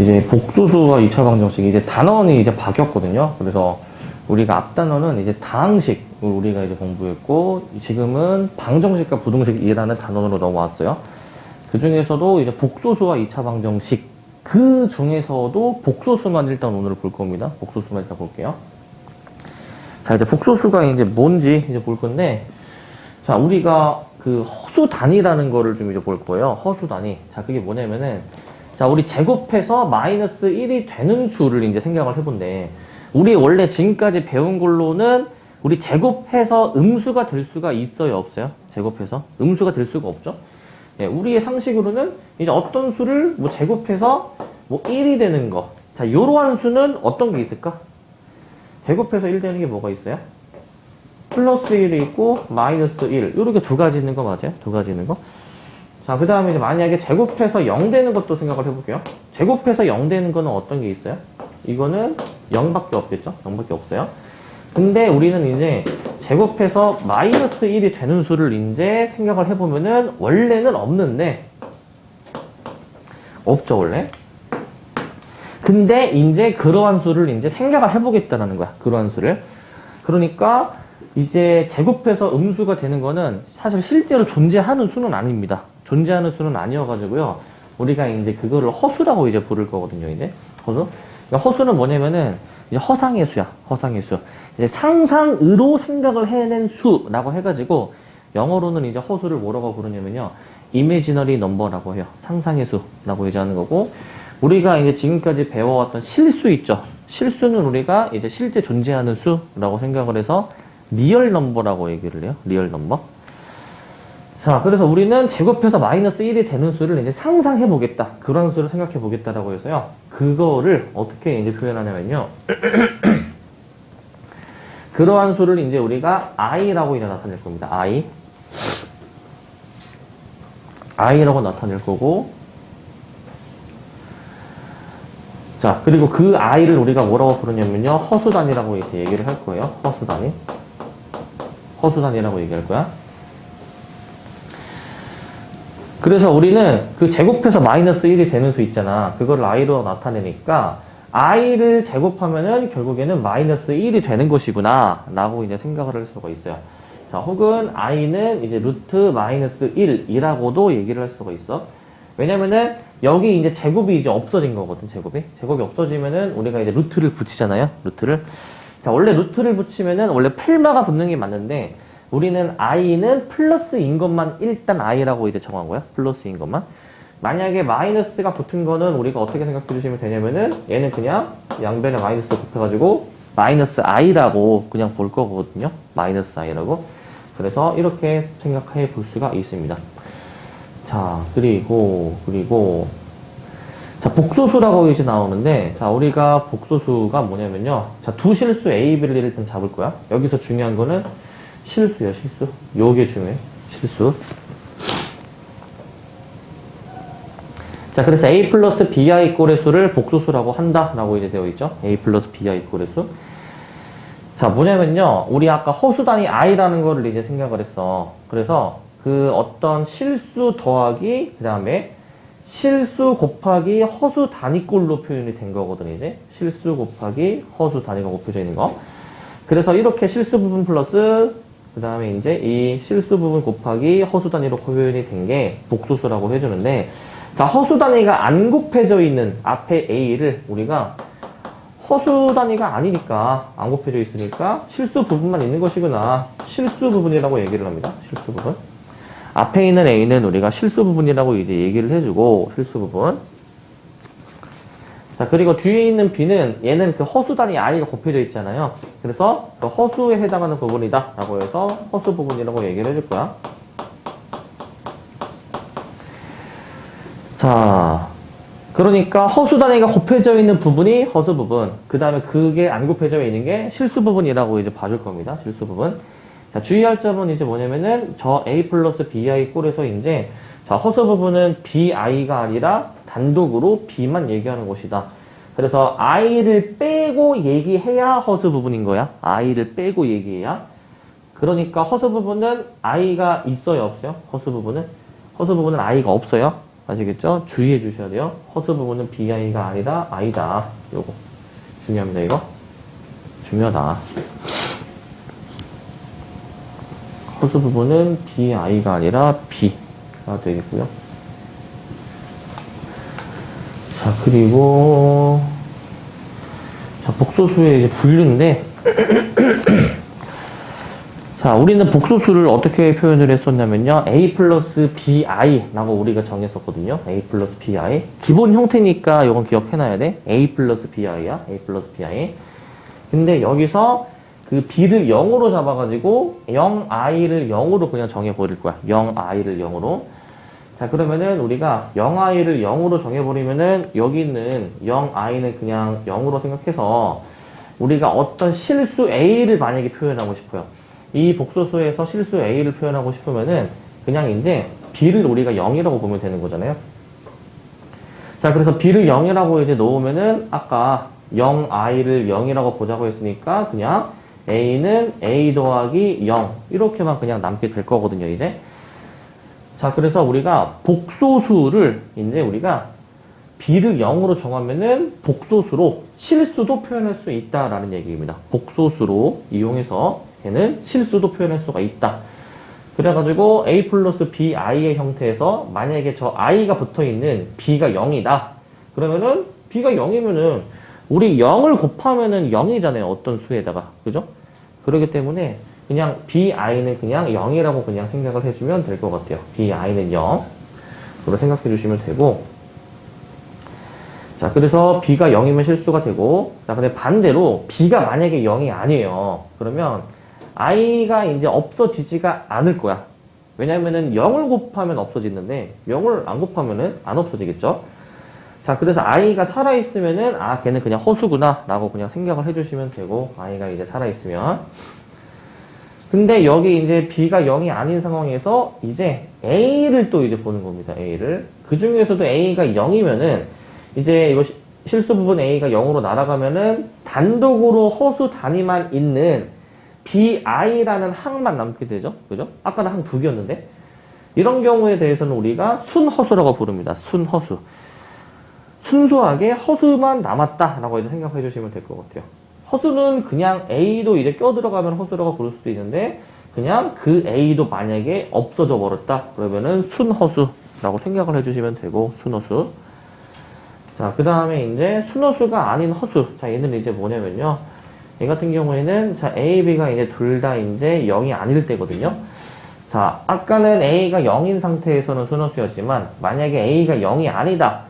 이제 복소수와 2차 방정식 이제 단원이 이제 바뀌었거든요. 그래서 우리가 앞 단원은 이제 다항식을 우리가 이제 공부했고 지금은 방정식과 부등식이라는 단원으로 넘어왔어요. 그 중에서도 이제 복소수와 2차 방정식 그 중에서도 복소수만 일단 오늘 볼 겁니다. 복소수만 일단 볼게요. 자, 이제 복소수가 이제 뭔지 이제 볼 건데, 자, 우리가 그 허수 단위라는 거를 좀 이제 볼 거예요. 허수 단위. 자, 그게 뭐냐면은, 자, 우리 제곱해서 마이너스 1이 되는 수를 이제 생각을 해본대. 우리 원래 지금까지 배운 걸로는 우리 제곱해서 음수가 될 수가 있어요, 없어요? 제곱해서 음수가 될 수가 없죠. 예, 우리의 상식으로는 이제 어떤 수를 뭐 제곱해서 뭐 1이 되는 거. 자, 요러한 수는 어떤 게 있을까? 제곱해서 1 되는 게 뭐가 있어요? 플러스 1이 있고 마이너스 1. 요렇게 두 가지 있는 거 맞아요? 두 가지 있는 거. 자, 그 다음에 이제 만약에 제곱해서 0 되는 것도 생각을 해볼게요. 제곱해서 0 되는 거는 어떤 게 있어요? 이거는 0밖에 없겠죠? 0밖에 없어요. 근데 우리는 이제 제곱해서 마이너스 1이 되는 수를 이제 생각을 해보면은 원래는 없는데, 없죠, 원래? 근데 이제 그러한 수를 이제 생각을 해보겠다는 거야. 그러한 수를. 그러니까 이제 제곱해서 음수가 되는 거는 사실 실제로 존재하는 수는 아닙니다. 존재하는 수는 아니어가지고요. 우리가 이제 그거를 허수라고 이제 부를 거거든요, 이제. 허수. 그러니까 허수는 뭐냐면은 이제 허상의 수야. 허상의 수. 이제 상상으로 생각을 해낸 수라고 해가지고 영어로는 이제 허수를 뭐라고 부르냐면요. imaginary number라고 해요. 상상의 수라고 얘기하는 거고, 우리가 이제 지금까지 배워왔던 실수 있죠. 실수는 우리가 이제 실제 존재하는 수라고 생각을 해서 리얼 넘버라고 얘기를 해요. 리얼 넘버. 자, 그래서 우리는 제곱해서 마이너스 1이 되는 수를 이제 상상해 보겠다. 그런 수를 생각해 보겠다라고 해서요. 그거를 어떻게 이제 표현하냐면요. 그러한 수를 이제 우리가 i라고 이제 나타낼 겁니다. i라고 나타낼 거고, 자, 그리고 그 i를 우리가 뭐라고 부르냐면요. 허수단위라고 이렇게 얘기를 할 거예요. 허수단위. 허수단위라고 얘기할 거야. 그래서 우리는 그 제곱해서 마이너스 1이 되는 수 있잖아. 그걸 i로 나타내니까 i를 제곱하면은 결국에는 마이너스 1이 되는 것이구나 라고 이제 생각을 할 수가 있어요. 자, 혹은 i는 이제 루트 마이너스 1이라고도 얘기를 할 수가 있어. 왜냐면은 여기 이제 제곱이 이제 없어진 거거든. 제곱이 없어지면은 우리가 이제 루트를 붙이잖아요. 루트를. 자, 원래 루트를 붙이면은 원래 풀마가 붙는 게 맞는데, 우리는 i는 플러스인 것만 일단 i라고 이제 정한 거야. 플러스인 것만. 만약에 마이너스가 붙은 거는 우리가 어떻게 생각해 주시면 되냐면은 얘는 그냥 양변에 마이너스 곱해가지고 마이너스 i라고 그냥 볼 거거든요. 마이너스 i라고. 그래서 이렇게 생각해 볼 수가 있습니다. 자, 그리고 자, 복소수라고 이제 나오는데, 자, 우리가 복소수가 뭐냐면요. 자, 두 실수 A, B를 일단 잡을 거야. 여기서 중요한 거는 실수야, 실수. 요게 중요해. 실수. 자, 그래서 A 플러스 BI 꼴의 수를 복소수라고 한다라고 이제 되어 있죠. A 플러스 BI 꼴의 수. 자, 뭐냐면요. 우리 아까 허수단위 I라는 거를 이제 생각을 했어. 그래서 그 어떤 실수 더하기, 그 다음에 실수 곱하기 허수 단위꼴로 표현이 된 거거든, 이제. 실수 곱하기 허수 단위가 곱해져 있는 거. 그래서 이렇게 실수 부분 플러스, 그 다음에 이제 이 실수 부분 곱하기 허수 단위로 표현이 된 게 복소수라고 해주는데, 자, 허수 단위가 안 곱해져 있는 앞에 A를 우리가 허수 단위가 아니니까, 안 곱해져 있으니까 실수 부분만 있는 것이구나. 실수 부분이라고 얘기를 합니다. 실수 부분. 앞에 있는 A는 우리가 실수 부분이라고 이제 얘기를 해주고, 실수 부분. 자, 그리고 뒤에 있는 B는 얘는 그 허수 단위 I가 곱해져 있잖아요. 그래서 그 허수에 해당하는 부분이다 라고 해서 허수 부분이라고 얘기를 해줄 거야. 자, 그러니까 허수 단위가 곱해져 있는 부분이 허수 부분, 그 다음에 그게 안 곱해져 있는 게 실수 부분이라고 이제 봐줄 겁니다. 실수 부분. 자, 주의할 점은 이제 뭐냐면은 저 A 플러스 BI 꼴에서 이제 자, 허수 부분은 BI가 아니라 단독으로 B만 얘기하는 것이다. 그래서 I를 빼고 얘기해야 허수 부분인 거야. I를 빼고 얘기해야. 그러니까 허수 부분은 I가 있어요, 없어요? 허수 부분은? 허수 부분은 I가 없어요. 아시겠죠? 주의해 주셔야 돼요. 허수 부분은 bi가 아니라 i다. 요거 중요합니다. 이거 중요하다. 허수 부분은 bi가 아니라 b가 되겠고요. 자, 그리고 자, 복소수의 이제 분류인데 자, 우리는 복소수를 어떻게 표현을 했었냐면요. a 플러스 bi라고 우리가 정했었거든요. a 플러스 bi. 기본 형태니까 이건 기억해놔야 돼. a 플러스 bi야. a 플러스 bi. 근데 여기서 그 b를 0으로 잡아가지고 0i를 0으로 그냥 정해버릴 거야. 0i를 0으로. 자, 그러면은 우리가 0i를 0으로 정해버리면은 여기 있는 0i는 그냥 0으로 생각해서 우리가 어떤 실수 a를 만약에 표현하고 싶어요. 이 복소수에서 실수 a를 표현하고 싶으면은 그냥 이제 b를 우리가 0이라고 보면 되는 거잖아요. 자, 그래서 b를 0이라고 이제 놓으면은 아까 0i를 0이라고 보자고 했으니까 그냥 a는 a 더하기 0 이렇게만 그냥 남게 될 거거든요, 이제. 자, 그래서 우리가 복소수를 이제 우리가 b를 0으로 정하면은 복소수로 실수도 표현할 수 있다라는 얘기입니다. 복소수로 이용해서 얘는 실수도 표현할 수가 있다. 그래가지고 a 플러스 bi의 형태에서 만약에 저 i가 붙어있는 b가 0이다. 그러면은 b가 0이면은 우리 0을 곱하면은 0이잖아요. 어떤 수에다가. 그죠? 그렇기 때문에 그냥 bi는 그냥 0이라고 그냥 생각을 해주면 될 것 같아요. bi는 0. 그로 생각해 주시면 되고. 자, 그래서 b가 0이면 실수가 되고, 자, 근데 반대로 b가 만약에 0이 아니에요. 그러면 i가 이제 없어지지가 않을 거야. 왜냐면은 0을 곱하면 없어지는데 0을 안 곱하면은 안 없어지겠죠. 자, 그래서 i가 살아있으면은 아, 걔는 그냥 허수구나 라고 그냥 생각을 해주시면 되고, i가 이제 살아있으면. 근데 여기 이제 b가 0이 아닌 상황에서 이제 a를 또 이제 보는 겁니다. a를. 그 중에서도 a가 0이면은 이제 이거 실수 부분 a가 0으로 날아가면은 단독으로 허수 단위만 있는 bi라는 항만 남게 되죠. 그죠? 아까는 항 2개였는데. 이런 경우에 대해서는 우리가 순허수라고 부릅니다. 순허수. 순수하게 허수만 남았다라고 이제 생각해 주시면 될 것 같아요. 허수는 그냥 a도 이제 껴들어가면 허수라고 부를 수도 있는데 그냥 그 a도 만약에 없어져 버렸다. 그러면은 순허수라고 생각을 해주시면 되고, 순허수. 자, 그 다음에 이제 순허수가 아닌 허수. 자, 얘는 이제 뭐냐면요. 얘 같은 경우에는 자, a, b가 이제 둘 다 이제 0이 아닐 때거든요. 자, 아까는 a가 0인 상태에서는 순허수였지만 만약에 a가 0이 아니다.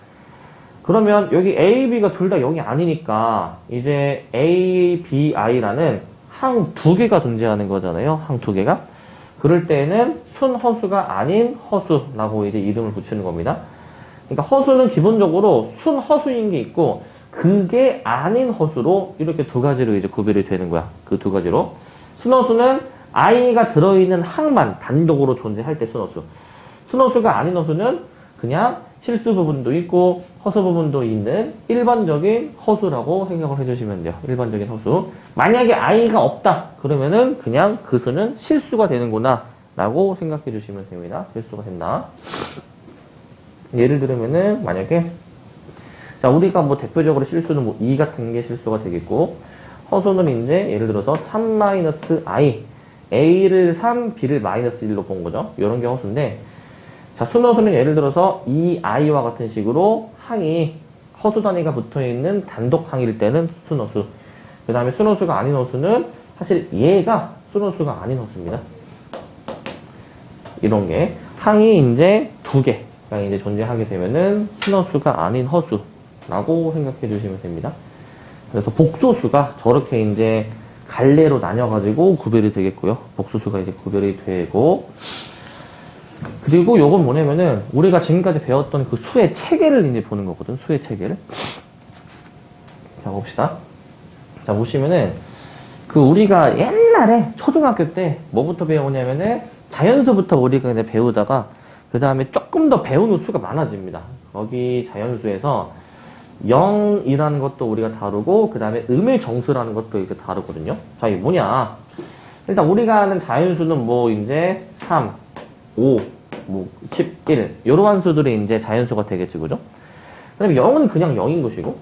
그러면 여기 a, b가 둘 다 0이 아니니까 이제 a, b, i라는 항 2개가 존재하는 거잖아요. 항 2개가. 그럴 때는 순허수가 아닌 허수라고 이제 이름을 붙이는 겁니다. 그러니까 허수는 기본적으로 순허수인 게 있고 그게 아닌 허수로 이렇게 두 가지로 이제 구별이 되는 거야. 그 두 가지로. 순허수는 i가 들어있는 항만 단독으로 존재할 때 순허수. 순허수가 아닌 허수는 그냥 실수 부분도 있고 허수 부분도 있는 일반적인 허수라고 생각을 해주시면 돼요. 일반적인 허수. 만약에 i가 없다. 그러면은 그냥 그 수는 실수가 되는구나 라고 생각해 주시면 됩니다. 실수가 된다. 예를 들면은 만약에 자, 우리가 뭐 대표적으로 실수는 뭐 2 같은 게 실수가 되겠고, 허수는 이제 예를 들어서 3-i, a를 3, b를 마이너스 1로 본 거죠. 이런 게 허수인데, 자, 순허수는 예를 들어서 2i와 같은 식으로 항이 허수 단위가 붙어 있는 단독 항일 때는 순허수. 그 다음에 순허수가 아닌 허수는 사실 얘가 순허수가 아닌 허수입니다. 이런 게 항이 이제 2개가 이제 존재하게 되면은 순허수가 아닌 허수라고 생각해 주시면 됩니다. 그래서 복소수가 저렇게 이제 갈래로 나뉘어가지고 구별이 되겠고요. 복소수가 이제 구별이 되고, 그리고 요건 뭐냐면은 우리가 지금까지 배웠던 그 수의 체계를 이제 보는 거거든. 수의 체계를. 자, 봅시다. 자, 보시면은 그 우리가 옛날에 초등학교 때 뭐부터 배우냐면은 자연수부터 우리가 이제 배우다가 그 다음에 조금 더 배우는 수가 많아집니다. 거기 자연수에서 0이라는 것도 우리가 다루고 그 다음에 음의 정수라는 것도 이제 다루거든요. 자, 이게 뭐냐? 일단 우리가 아는 자연수는 뭐 이제 3, 5, 뭐 11, 요러한 수들이 이제 자연수가 되겠지, 그죠? 그 다음에 0은 그냥 0인 것이고,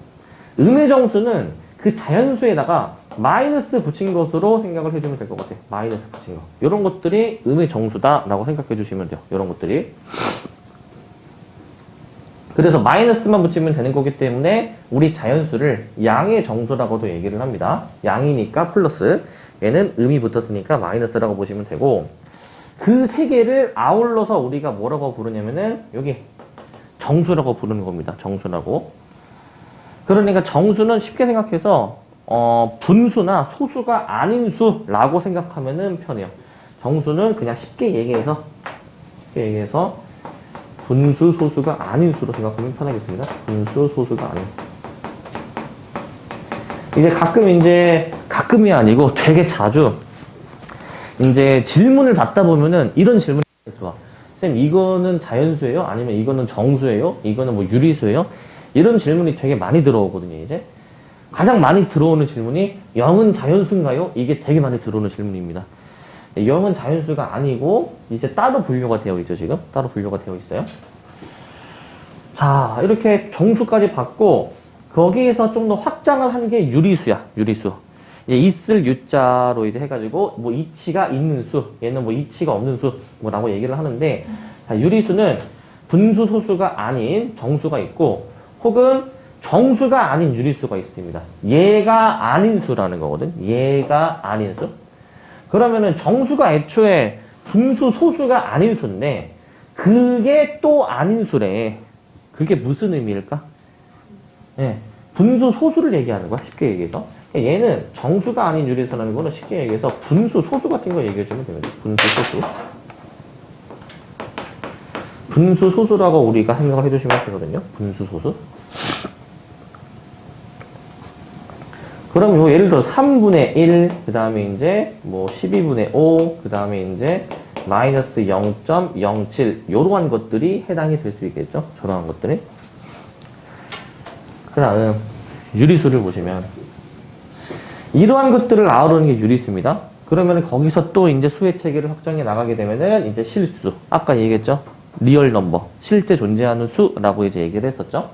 음의 정수는 그 자연수에다가 마이너스 붙인 것으로 생각을 해주면 될 것 같아요. 마이너스 붙인 거. 요런 것들이 음의 정수다라고 생각해 주시면 돼요. 요런 것들이. 그래서 마이너스만 붙이면 되는 거기 때문에 우리 자연수를 양의 정수라고도 얘기를 합니다. 양이니까 플러스, 얘는 음이 붙었으니까 마이너스라고 보시면 되고, 그 세 개를 아울러서 우리가 뭐라고 부르냐면은 여기 정수라고 부르는 겁니다. 정수라고. 그러니까 정수는 쉽게 생각해서 분수나 소수가 아닌 수라고 생각하면은 편해요. 정수는 그냥 쉽게 얘기해서 분수, 소수가 아닌 수로 생각하면 편하겠습니다. 분수, 소수가 아닌. 이제 가끔이 아니고 되게 자주 이제 질문을 받다 보면은 이런 질문이 좋아. 쌤, 이거는 자연수예요? 아니면 이거는 정수예요? 이거는 뭐 유리수예요? 이런 질문이 되게 많이 들어오거든요, 이제. 가장 많이 들어오는 질문이 0은 자연수인가요? 이게 되게 많이 들어오는 질문입니다. 0은 자연수가 아니고 이제 따로 분류가 되어 있죠, 지금. 따로 분류가 되어 있어요. 자, 이렇게 정수까지 받고 거기에서 좀 더 확장을 한 게 유리수야, 유리수. 있을 유자로 이제 해가지고 뭐 이치가 있는 수, 얘는 뭐 이치가 없는 수 뭐라고 얘기를 하는데, 자, 유리수는 분수 소수가 아닌 정수가 있고 혹은 정수가 아닌 유리수가 있습니다. 얘가 아닌 수라는 거거든. 얘가 아닌 수. 그러면은 정수가 애초에 분수 소수가 아닌 수인데 그게 또 아닌 수래. 그게 무슨 의미일까? 예, 분수 소수를 얘기하는 거야, 쉽게 얘기해서. 얘는 정수가 아닌 유리수라는 거는 쉽게 얘기해서 분수 소수 같은 거 얘기해주면 됩니다. 분수 소수. 분수 소수라고 우리가 생각을 해주시면 되거든요. 분수 소수. 그럼 요 예를 들어 3분의 1, 그 다음에 이제 뭐 12분의 5, 그 다음에 이제 마이너스 0.07, 요러한 것들이 해당이 될 수 있겠죠. 저러한 것들이. 그 다음 유리수를 보시면 이러한 것들을 아우르는 게 유리수입니다. 그러면 거기서 또 이제 수의 체계를 확장해 나가게 되면은 이제 실수. 아까 얘기했죠. 리얼 넘버. 실제 존재하는 수라고 이제 얘기를 했었죠.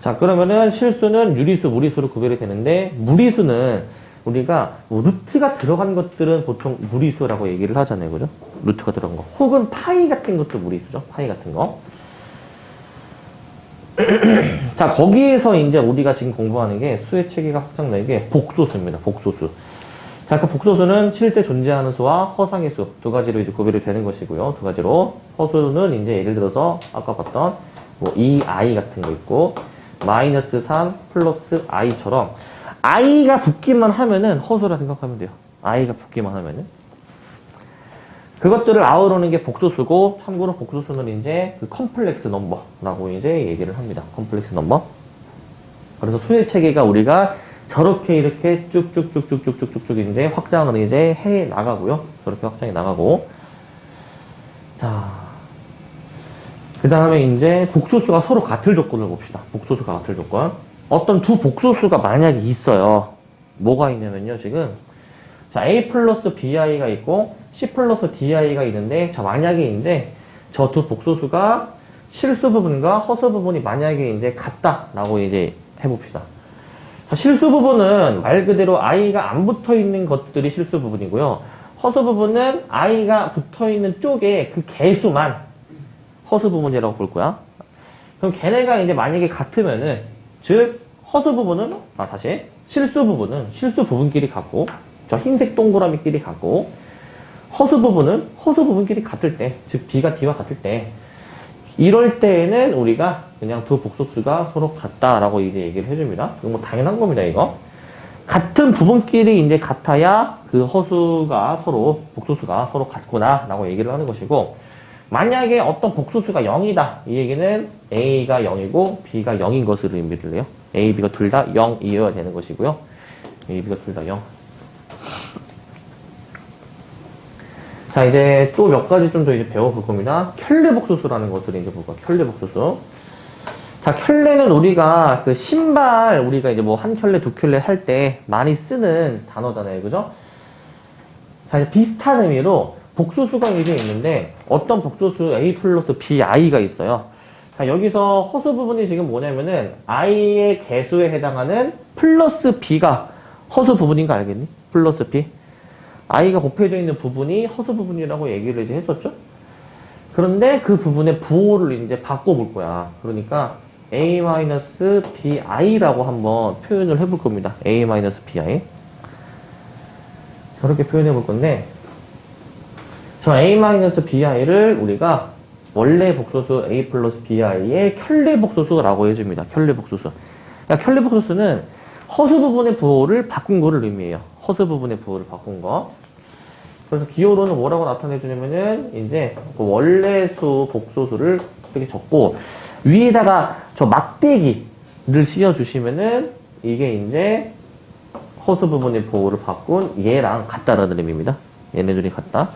자, 그러면은 실수는 유리수, 무리수로 구별이 되는데, 무리수는 우리가 뭐 루트가 들어간 것들은 보통 무리수라고 얘기를 하잖아요. 그죠? 루트가 들어간 거. 혹은 파이 같은 것도 무리수죠. 파이 같은 거. 자, 거기에서 이제 우리가 지금 공부하는 게 수의 체계가 확장되는 게 복소수입니다. 복소수. 자, 그 복소수는 실제 존재하는 수와 허상의 수 두 가지로 이제 구별이 되는 것이고요. 두 가지로. 허수는 이제 예를 들어서 아까 봤던 뭐 2i 같은 거 있고, 마이너스 3 플러스 i처럼 i가 붙기만 하면은 허수라 생각하면 돼요. i가 붙기만 하면은. 그것들을 아우르는 게 복소수고, 참고로 복소수는 이제 그 컴플렉스 넘버라고 이제 얘기를 합니다. 컴플렉스 넘버. 그래서 수의 체계가 우리가 저렇게 이렇게 쭉쭉쭉쭉쭉쭉쭉 이제 확장을 이제 해 나가고요. 저렇게 확장해 나가고. 자, 그 다음에 이제 복소수가 서로 같을 조건을 봅시다. 복소수가 같을 조건. 어떤 두 복소수가 만약에 있어요. 뭐가 있냐면요, 지금. 자, a 플러스 bi가 있고, c 플러스 di가 있는데, 자, 만약에 이제 저 두 복소수가 실수 부분과 허수 부분이 만약에 이제 같다라고 이제 해봅시다. 자, 실수 부분은 말 그대로 i가 안 붙어 있는 것들이 실수 부분이고요. 허수 부분은 i가 붙어 있는 쪽에 그 개수만 허수 부분이라고 볼 거야. 그럼 걔네가 이제 만약에 같으면은, 즉, 허수 부분은, 실수 부분은 실수 부분끼리 같고, 저 흰색 동그라미끼리 같고, 허수 부분은 허수 부분끼리 같을 때, 즉, B가 D와 같을 때, 이럴 때에는 우리가 그냥 두 복소수가 서로 같다라고 이제 얘기를 해줍니다. 이거 뭐 당연한 겁니다, 이거. 같은 부분끼리 이제 같아야 그 허수가 서로, 복소수가 서로 같구나라고 얘기를 하는 것이고, 만약에 어떤 복소수가 0이다. 이 얘기는 A가 0이고 B가 0인 것으로 의미를 해요. A, B가 둘 다 0이어야 되는 것이고요. A, B가 둘 다 0. 자, 이제 또 몇 가지 좀 더 이제 배워볼 겁니다. 켤레 복소수라는 것을 이제 볼 거예요. 켤레 복소수. 자, 켤레는 우리가 그 신발, 우리가 이제 뭐 한 켤레, 두 켤레 할 때 많이 쓰는 단어잖아요. 그죠? 자, 이제 비슷한 의미로 복소수가 이제 있는데 어떤 복소수 a 플러스 bi가 있어요. 자, 여기서 허수 부분이 지금 뭐냐면은 i의 개수에 해당하는 플러스 b가 허수 부분인 거 알겠니? 플러스 b. i가 곱해져 있는 부분이 허수 부분이라고 얘기를 이제 했었죠? 그런데 그 부분의 부호를 이제 바꿔볼 거야. 그러니까 a-bi라고 한번 표현을 해볼 겁니다. a-bi. 저렇게 표현해 볼 건데, 저 a-bi를 우리가 원래 복소수 a 플러스 bi의 켤레 복소수라고 해줍니다. 켤레 복소수. 그러니까 켤레 복소수는 허수 부분의 부호를 바꾼 거를 의미해요. 허수 부분의 부호를 바꾼 거. 그래서 기호로는 뭐라고 나타내주냐면은, 이제, 원래 수, 복소수를 이렇게 적고, 위에다가 저 막대기를 씌워주시면은, 이게 이제, 허수 부분의 부호를 바꾼 얘랑 같다라는 의미입니다. 얘네들이 같다.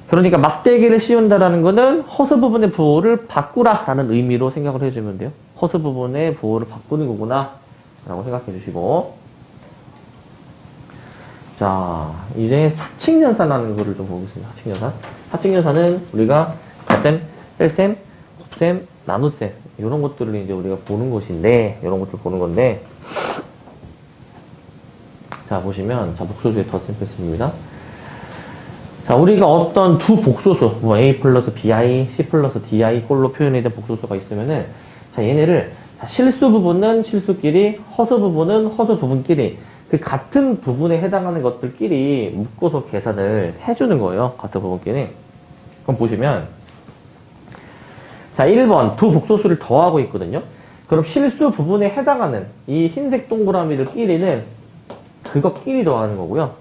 그러니까 막대기를 씌운다라는 거는 허수 부분의 부호를 바꾸라라는 의미로 생각을 해주면 돼요. 허수 부분의 부호를 바꾸는 거구나. 라고 생각해 주시고. 자, 이제 사칙연산하는 거를 좀 보겠습니다. 사칙연산. 사칙연산은 우리가 갓셈, 뺄셈, 곱셈, 나눗셈 이런 것들을 이제 우리가 보는 것인데, 이런 것들 보는 건데, 자 보시면 자 복소수의 덧셈 뺄셈입니다. 자 우리가 어떤 두 복소수, 뭐 a 플러스 bi, c 플러스 di 꼴로 표현이 된 복소수가 있으면은 자 얘네를 실수 부분은 실수끼리, 허수 부분은 허수 부분끼리 그 같은 부분에 해당하는 것들끼리 묶어서 계산을 해주는 거예요. 같은 부분끼리. 그럼 보시면 자 1번 두 복소수를 더하고 있거든요. 그럼 실수 부분에 해당하는 이 흰색 동그라미들끼리는 그것끼리 더하는 거고요.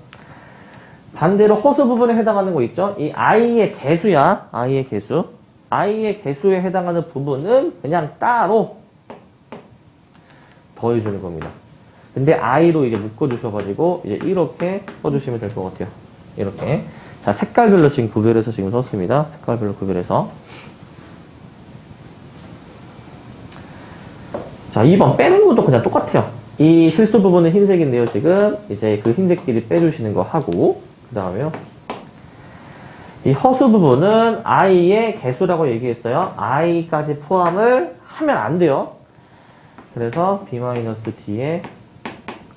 반대로 허수 부분에 해당하는 거 있죠? 이 i의 개수야. i의 개수. i의 개수에 해당하는 부분은 그냥 따로 더해주는 겁니다. 근데 i로 이제 묶어주셔가지고 이제 이렇게 써주시면 될 것 같아요. 이렇게. 자, 색깔별로 지금 구별해서 지금 썼습니다. 색깔별로 구별해서. 자, 2번 빼는 것도 그냥 똑같아요. 이 실수 부분은 흰색인데요, 지금. 이제 그 흰색끼리 빼주시는 거 하고, 그 다음에요. 이 허수 부분은 i의 개수라고 얘기했어요. i까지 포함을 하면 안 돼요. 그래서 b-d에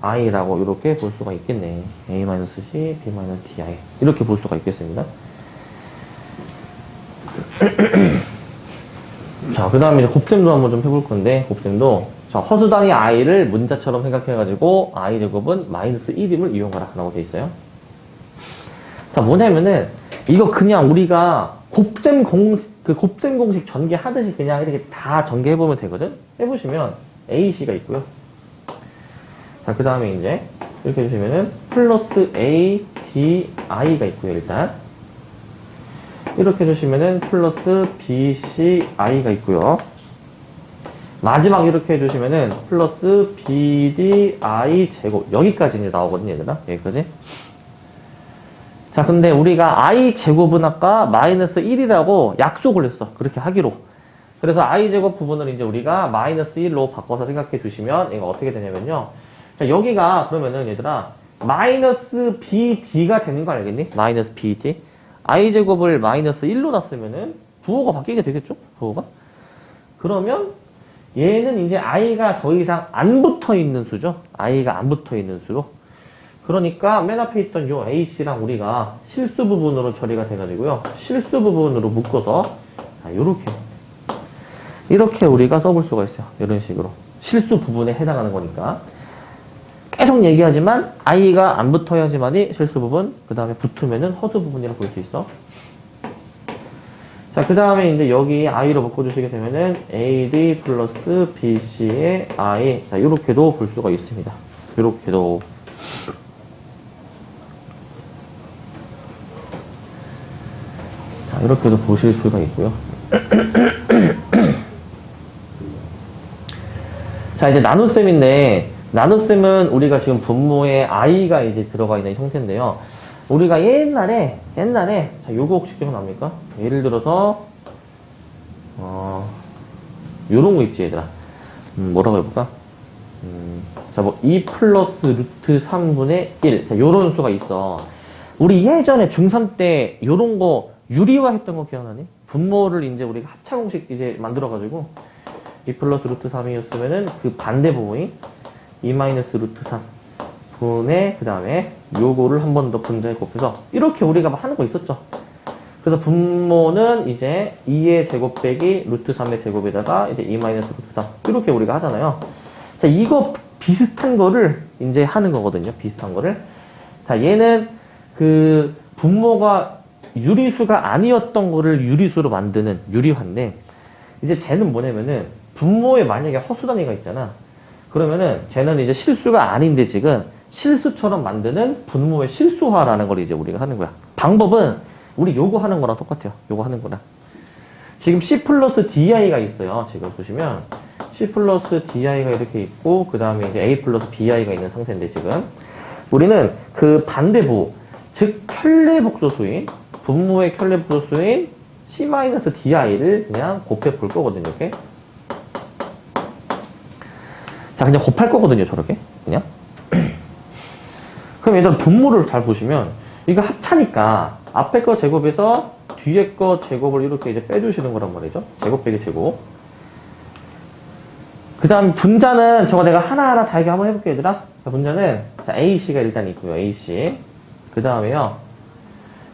i라고 이렇게 볼 수가 있겠네. a-c, b-di. 이렇게 볼 수가 있겠습니다. 자, 그 다음에 곱셈도 한번 좀 해볼 건데, 곱셈도. 자, 허수 단위 i를 문자처럼 생각해가지고, i 제곱은 마이너스 1임을 이용하라. 라고 돼 있어요. 자, 뭐냐면은, 이거 그냥 우리가 곱셈 공식 전개하듯이 그냥 이렇게 다 전개해보면 되거든? 해보시면, ac가 있고요. 자, 그 다음에 이제, 이렇게 해주시면은, 플러스 a, d, i가 있고요, 일단. 이렇게 해주시면은, 플러스 b, c, i가 있고요. 마지막 이렇게 해주시면은, 플러스 b, d, i 제곱. 여기까지 이제 나오거든요, 얘들아. 여기까지. 자, 근데 우리가 i 제곱은 아까 마이너스 1이라고 약속을 했어. 그렇게 하기로. 그래서 i 제곱 부분을 이제 우리가 마이너스 1로 바꿔서 생각해 주시면, 이거 어떻게 되냐면요. 자, 여기가 그러면은 얘들아, 마이너스 bd가 되는 거 알겠니? 마이너스 bd. i 제곱을 마이너스 1로 놨으면은, 부호가 바뀌게 되겠죠? 부호가? 그러면, 얘는 이제 i가 더 이상 안 붙어 있는 수죠? i가 안 붙어 있는 수로. 그러니까 맨 앞에 있던 요 ac랑 우리가 실수 부분으로 처리가 돼가지고요. 실수 부분으로 묶어서, 자, 요렇게. 이렇게 우리가 써볼 수가 있어요. 이런 식으로. 실수 부분에 해당하는 거니까. 계속 얘기하지만, i가 안 붙어야지만이 실수 부분, 그 다음에 붙으면은 허수 부분이라고 볼 수 있어. 자, 그 다음에 이제 여기 i로 묶어주시게 되면은 ad 플러스 bc의 i. 자, 요렇게도 볼 수가 있습니다. 요렇게도. 자, 이렇게도 보실 수가 있고요. 자, 이제 나눗셈인데, 나눗셈은 우리가 지금 분모에 i가 이제 들어가 있는 형태인데요. 우리가 옛날에, 자, 요거 혹시 기억납니까? 예를 들어서, 요런 거 있지, 얘들아. 뭐라고 해볼까? 자, 뭐, 2 플러스 루트 3분의 1. 자, 요런 수가 있어. 우리 예전에 중3 때 요런 거 유리화 했던 거 기억나니? 분모를 이제 우리가 합차 공식 이제 만들어가지고 2 플러스 루트 3이었으면은 그 반대 부분이 2 마이너스 루트 3 분의 그 다음에 요거를 한 번 더 분자에 곱해서 이렇게 우리가 막 하는 거 있었죠. 그래서 분모는 이제 2의 제곱 빼기 루트 3의 제곱에다가 이제 2 마이너스 루트 3 이렇게 우리가 하잖아요. 자, 이거 비슷한 거를 이제 하는 거거든요. 비슷한 거를. 자, 얘는 그 분모가 유리수가 아니었던 거를 유리수로 만드는 유리화인데, 이제 쟤는 뭐냐면은 분모에 만약에 허수 단위가 있잖아. 그러면은 쟤는 이제 실수가 아닌데 지금 실수처럼 만드는 분모의 실수화라는 걸 이제 우리가 하는 거야. 방법은 우리 요거 하는 거랑 똑같아요. 요거 하는 거랑. 지금 C 플러스 DI가 있어요. 지금 보시면 C 플러스 DI가 이렇게 있고, 그 다음에 이제 A 플러스 BI가 있는 상태인데, 지금 우리는 그 반대부, 즉 켤레복소수인 분모의 켤레복소수인 C 마이너스 DI를 그냥 곱해 볼 거거든요. 이렇게. 자, 그냥 곱할 거거든요. 저렇게 그냥. 그럼 얘들 분모를 잘 보시면 이거 합차니까 앞에 거 제곱에서 뒤에 거 제곱을 이렇게 이제 빼주시는 거란 말이죠. 제곱 빼기 제곱. 그 다음 분자는 저거 내가 하나하나 다 얘기 한번 해볼게요, 얘들아. 자, 분자는 자, AC가 일단 있고요. AC. 그 다음에요.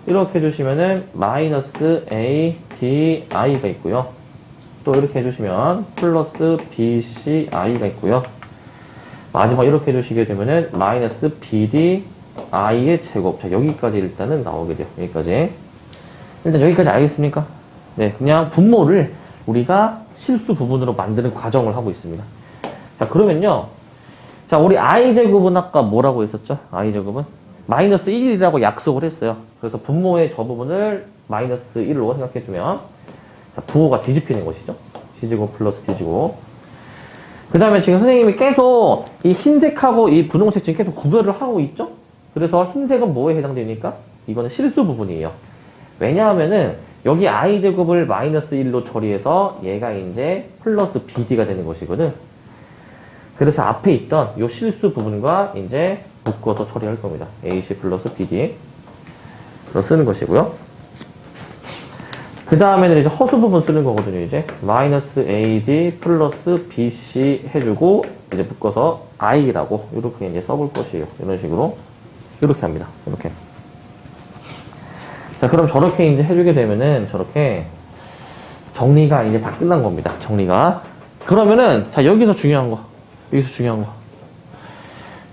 이렇게 해주시면은 마이너스 ADI가 있고요. 또 이렇게 해주시면 플러스 BCI가 있고요. 마지막 이렇게 해주시게 되면은 마이너스 BDI의 제곱. 자, 여기까지 일단은 나오게 돼요. 여기까지. 일단 여기까지 알겠습니까? 네, 그냥 분모를 우리가 실수 부분으로 만드는 과정을 하고 있습니다. 자, 그러면요. 자, 우리 i제곱은 아까 뭐라고 했었죠? i제곱은? 마이너스 1이라고 약속을 했어요. 그래서 분모의 저 부분을 마이너스 1로 생각해주면, 자, 부호가 뒤집히는 것이죠. C제곱 플러스 D제곱. 그 다음에 지금 선생님이 계속 이 흰색하고 이 분홍색 지금 계속 구별을 하고 있죠? 그래서 흰색은 뭐에 해당됩니까? 이거는 실수 부분이에요. 왜냐하면은 여기 i제곱을 마이너스 1로 처리해서 얘가 이제 플러스 BD가 되는 것이거든. 그래서 앞에 있던 이 실수 부분과 이제 묶어서 처리할 겁니다. AC 플러스 BD. 로 쓰는 것이고요. 그 다음에는 이제 허수 부분 쓰는 거거든요, 이제. 마이너스 AD 플러스 BC 해주고, 이제 묶어서 I라고, 이렇게 이제 써볼 것이에요. 이런 식으로. 이렇게 합니다. 이렇게. 자, 그럼 저렇게 이제 해주게 되면은, 저렇게, 정리가 이제 다 끝난 겁니다. 정리가. 그러면은, 자, 여기서 중요한 거.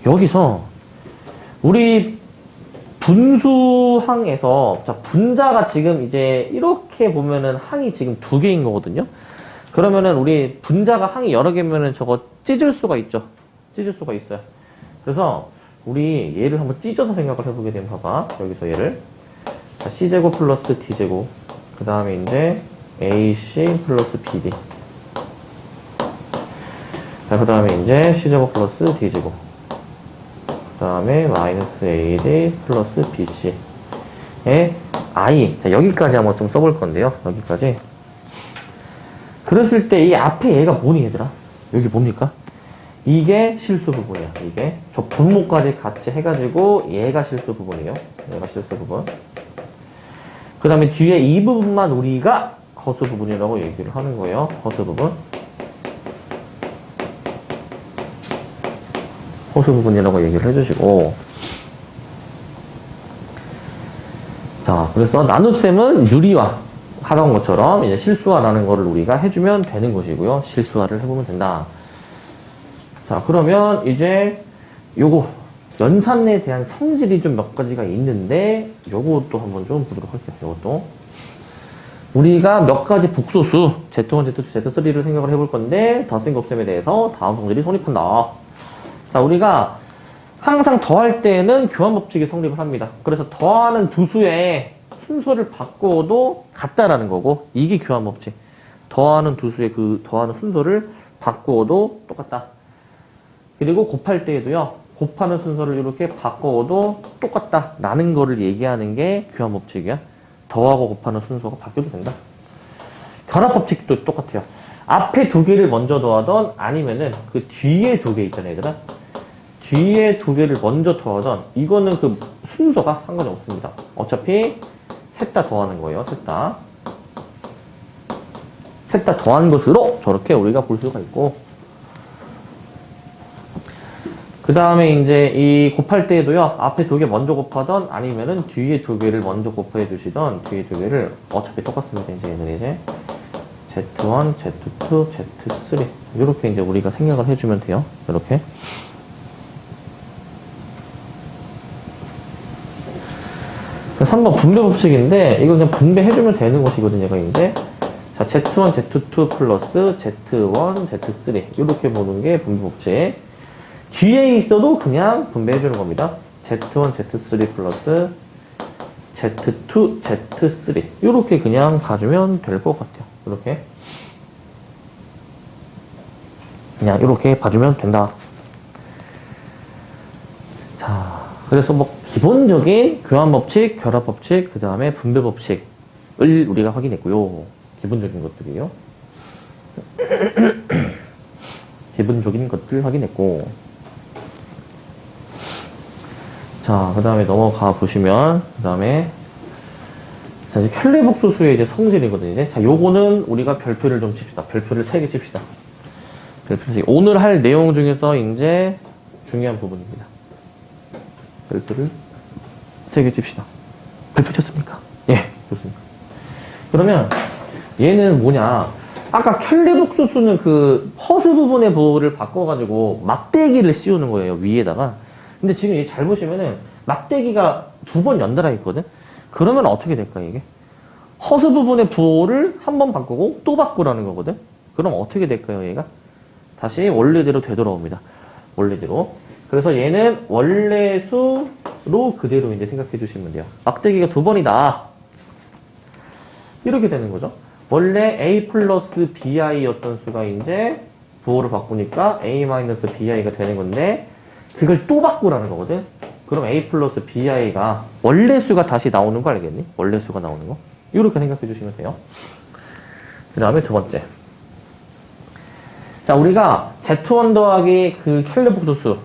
여기서, 우리, 분수항에서, 자, 분자가 지금 이제 이렇게 보면은 항이 지금 2개인 거거든요? 그러면은 우리 분자가 항이 여러 개면은 저거 찢을 수가 있죠? 찢을 수가 있어요. 그래서 우리 얘를 한번 찢어서 생각을 해보게 되면 봐봐. 여기서 얘를. 자, C제곱 플러스 D제곱. 그 다음에 이제 AC 플러스 BD. 자, 그 다음에 이제 C제곱 플러스 D제곱. 그 다음에 마이너스 AD 플러스 BC의 I. 자, 여기까지 한번 좀 써볼 건데요. 여기까지. 그랬을 때 이 앞에 얘가 뭐니, 얘들아? 여기 뭡니까? 이게 실수 부분이야. 이게. 저 분모까지 같이 해가지고 얘가 실수 부분이에요. 얘가 실수 부분. 그 다음에 뒤에 이 부분만 우리가 허수 부분이라고 얘기를 하는 거예요. 허수 부분. 허수 부분이라고 얘기를 해주시고. 자, 그래서 나눗셈은 유리화 하던 것처럼 이제 실수화라는 거를 우리가 해주면 되는 것이고요. 실수화를 해보면 된다. 자, 그러면 이제 요거 연산에 대한 성질이 좀 몇 가지가 있는데 요것도 한번 좀 보도록 할게요. 요것도 우리가 몇 가지 복소수 Z1, Z2, Z3를 생각을 해볼 건데 덧셈 곱셈에 대해서 다음 성질이 성립한다. 자, 우리가 항상 더할 때는 교환법칙이 성립을 합니다. 그래서 더하는 두 수의 순서를 바꿔도 같다라는 거고, 이게 교환법칙. 더하는 두 수의 그 더하는 순서를 바꿔도 똑같다. 그리고 곱할 때에도요, 곱하는 순서를 이렇게 바꿔도 똑같다라는 거를 얘기하는 게 교환법칙이야. 더하고 곱하는 순서가 바뀌어도 된다. 결합법칙도 똑같아요. 앞에 두 개를 먼저 더하던 아니면은 그 뒤에 두 개 있잖아요, 얘들아. 뒤에 두 개를 먼저 더하던 이거는 그 순서가 상관이 없습니다. 어차피 셋 다 더하는 거예요. 셋 다 더한 것으로 저렇게 우리가 볼 수가 있고, 그 다음에 이제 이 곱할 때에도요, 앞에 두 개 먼저 곱하던 아니면은 뒤에 두 개를 먼저 곱해 주시던, 뒤에 두 개를 어차피 똑같습니다. 이제 얘는 이제 Z1, Z2, Z3 이렇게 이제 우리가 생각을 해주면 돼요. 이렇게. 그 3번 분배 법칙인데 이거 그냥 분배해주면 되는 것이거든요. 얘가 이제 자 Z1, Z2 플러스 Z1, Z3 이렇게 보는 게 분배 법칙. 뒤에 있어도 그냥 분배해주는 겁니다. Z1, Z3 플러스 Z2, Z3 이렇게 그냥 가주면 될 것 같아요. 이렇게 그냥 이렇게 봐주면 된다. 자, 그래서 뭐 기본적인 교환법칙, 결합법칙, 그 다음에 분배법칙을 우리가 확인했고요. 기본적인 것들이요. 기본적인 것들 확인했고, 자, 그 다음에 넘어가 보시면, 그 다음에 자, 이제 켈레복소수의 이제 성질이거든요. 이제. 자, 요거는 우리가 별표를 좀 칩시다. 별표를 3개 칩시다. 별표를 3개. 오늘 할 내용 중에서 이제 중요한 부분입니다. 별표를 3개 칩시다. 별표 쳤습니까? 예, 좋습니다. 그러면 얘는 뭐냐? 아까 켈레복소수는 그 허수 부분의 부호를 바꿔가지고 막대기를 씌우는 거예요, 위에다가. 근데 지금 얘 잘 보시면은 막대기가 2번 연달아 있거든? 그러면 어떻게 될까요, 이게? 허수 부분의 부호를 한 번 바꾸고 또 바꾸라는 거거든? 그럼 어떻게 될까요, 얘가? 다시 원래대로 되돌아옵니다. 원래대로. 그래서 얘는 원래수로 그대로 이제 생각해 주시면 돼요. 막대기가 2번이다. 이렇게 되는 거죠. 원래 A 플러스 BI였던 수가 이제 부호를 바꾸니까 A 마이너스 BI가 되는 건데, 그걸 또 바꾸라는 거거든? 그럼 A 플러스 BI가 원래 수가 다시 나오는 거 알겠니? 원래 수가 나오는 거. 이렇게 생각해 주시면 돼요. 그 다음에 두 번째. 자, 우리가 Z1 더하기 그 켈레복소수,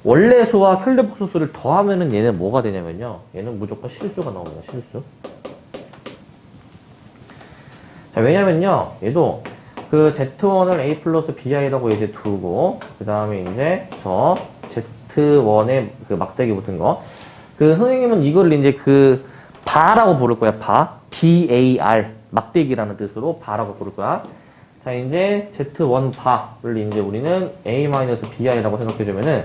원래 수와 켈레복소수를 더하면은 얘는 뭐가 되냐면요. 얘는 무조건 실수가 나옵니다. 실수. 자, 왜냐면요. 얘도 그 Z1을 A 플러스 BI라고 이제 두고, 그 다음에 이제 저 Z1에 그 막대기 붙은 거. 그 선생님은 이걸 이제 그 바라고 부를 거야. 바. BAR. 막대기라는 뜻으로 바라고 부를 거야. 자, 이제 Z1 바를 이제 우리는 A-BI라고 생각해주면은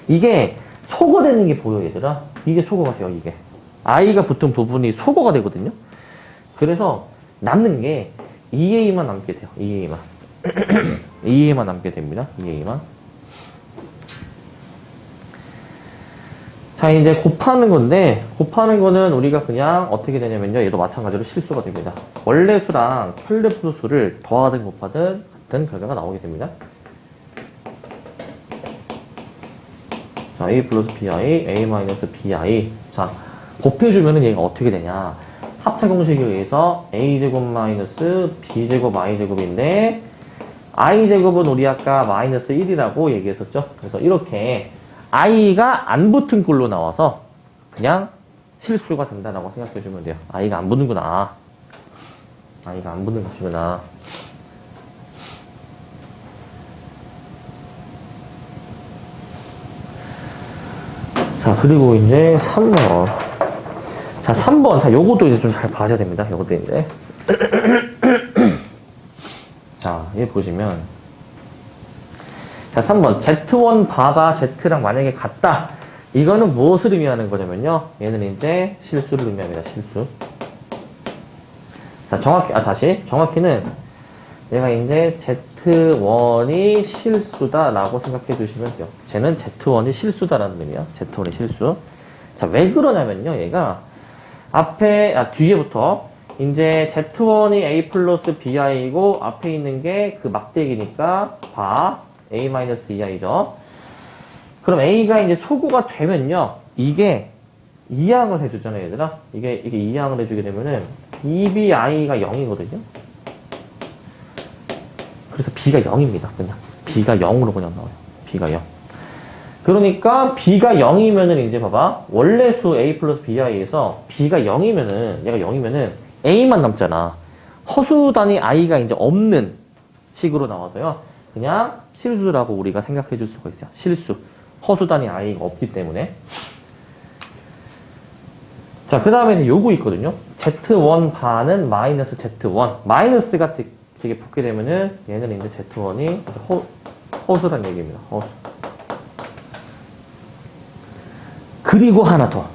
이게 소거되는 게 보여, 얘들아. 이게 소거가 돼요, 이게. I가 붙은 부분이 소거가 되거든요. 그래서 남는 게 2A만 남게 돼요, 2A만. 2A만 남게 됩니다, 2A만. 자, 이제 곱하는 건데, 곱하는 거는 우리가 그냥 어떻게 되냐면요. 얘도 마찬가지로 실수가 됩니다. 원래 수랑 켈레복소수를 더하든 곱하든 같은 결과가 나오게 됩니다. 자, A 플러스 BI, A 마이너스 BI. 자, 곱해주면은 얘가 어떻게 되냐. 합차 공식에 의해서 A제곱 마이너스 B제곱 I제곱인데, I제곱은 우리 아까 마이너스 1이라고 얘기했었죠. 그래서 이렇게 I가 안 붙은 꼴로 나와서 그냥 실수가 된다라고 생각해주면 돼요. I가 안 붙는구나. I가 안 붙는 것이구나. 자, 그리고 이제 3번. 자, 3번. 자, 요것도 이제 좀 잘 봐야 됩니다. 요것도 이제. 자, 얘 보시면. 자, 3번. Z1 바가 Z랑 만약에 같다. 이거는 무엇을 의미하는 거냐면요. 얘는 이제 실수를 의미합니다. 실수. 자, 정확히는 얘가 이제 Z1이 실수다라고 생각해 주시면 돼요. 쟤는 Z1이 실수다라는 의미야. Z1이 실수. 자, 왜 그러냐면요. 얘가 뒤에부터 이제 Z1이 A 플러스 BI이고 앞에 있는 게 그 막대기니까 바 A-EI죠. 그럼 A가 이제 소거가 되면요. 이게 이항을 해주잖아요, 얘들아. 이게 이항을 해주게 되면은 EBI가 0이거든요. 그래서 B가 0입니다. 그냥. B가 0으로 그냥 나와요. B가 0. 그러니까 b가 0이면은 이제 봐봐. 원래 수 a 플러스 bi에서 b가 0이면은, 얘가 0이면은 a만 남잖아. 허수 단위 i가 이제 없는 식으로 나와서요. 그냥 실수라고 우리가 생각해 줄 수가 있어요. 실수. 허수 단위 i가 없기 때문에. 자, 그 다음에 이제 요거 있거든요. Z1 바는 마이너스 Z1. 마이너스가 되게 붙게 되면은 얘는 이제 Z1이 허수란 얘기입니다. 허수. 그리고 하나 더.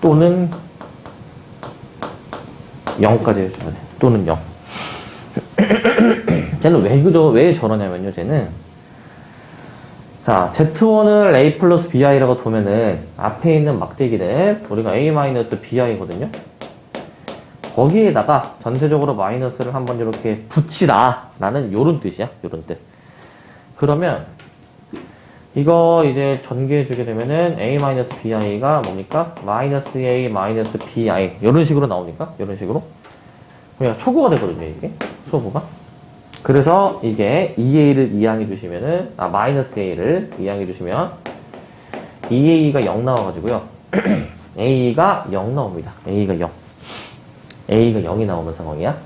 또는 0까지 해줘야 돼. 또는 0. 쟤는 왜 저러냐면요, 쟤는. 자, Z1을 A 플러스 BI라고 두면은 앞에 있는 막대기는 우리가 A-BI거든요. 거기에다가 전체적으로 마이너스를 한번 이렇게 붙이라. 라는 요런 뜻이야, 요런 뜻. 그러면 이거 이제 전개해주게 되면은 A-BI가 뭡니까? 마이너스 A, 마이너스 BI. 이런 식으로 나오니까? 이런 식으로. 그냥 소구가 되거든요, 이게. 소구가. 그래서 이게 2A를 이항해 주시면은, 마이너스 A를 이항해 주시면, 2A가 0 나와가지고요. A가 0 나옵니다. A가 0. A가 0이 나오는 상황이야.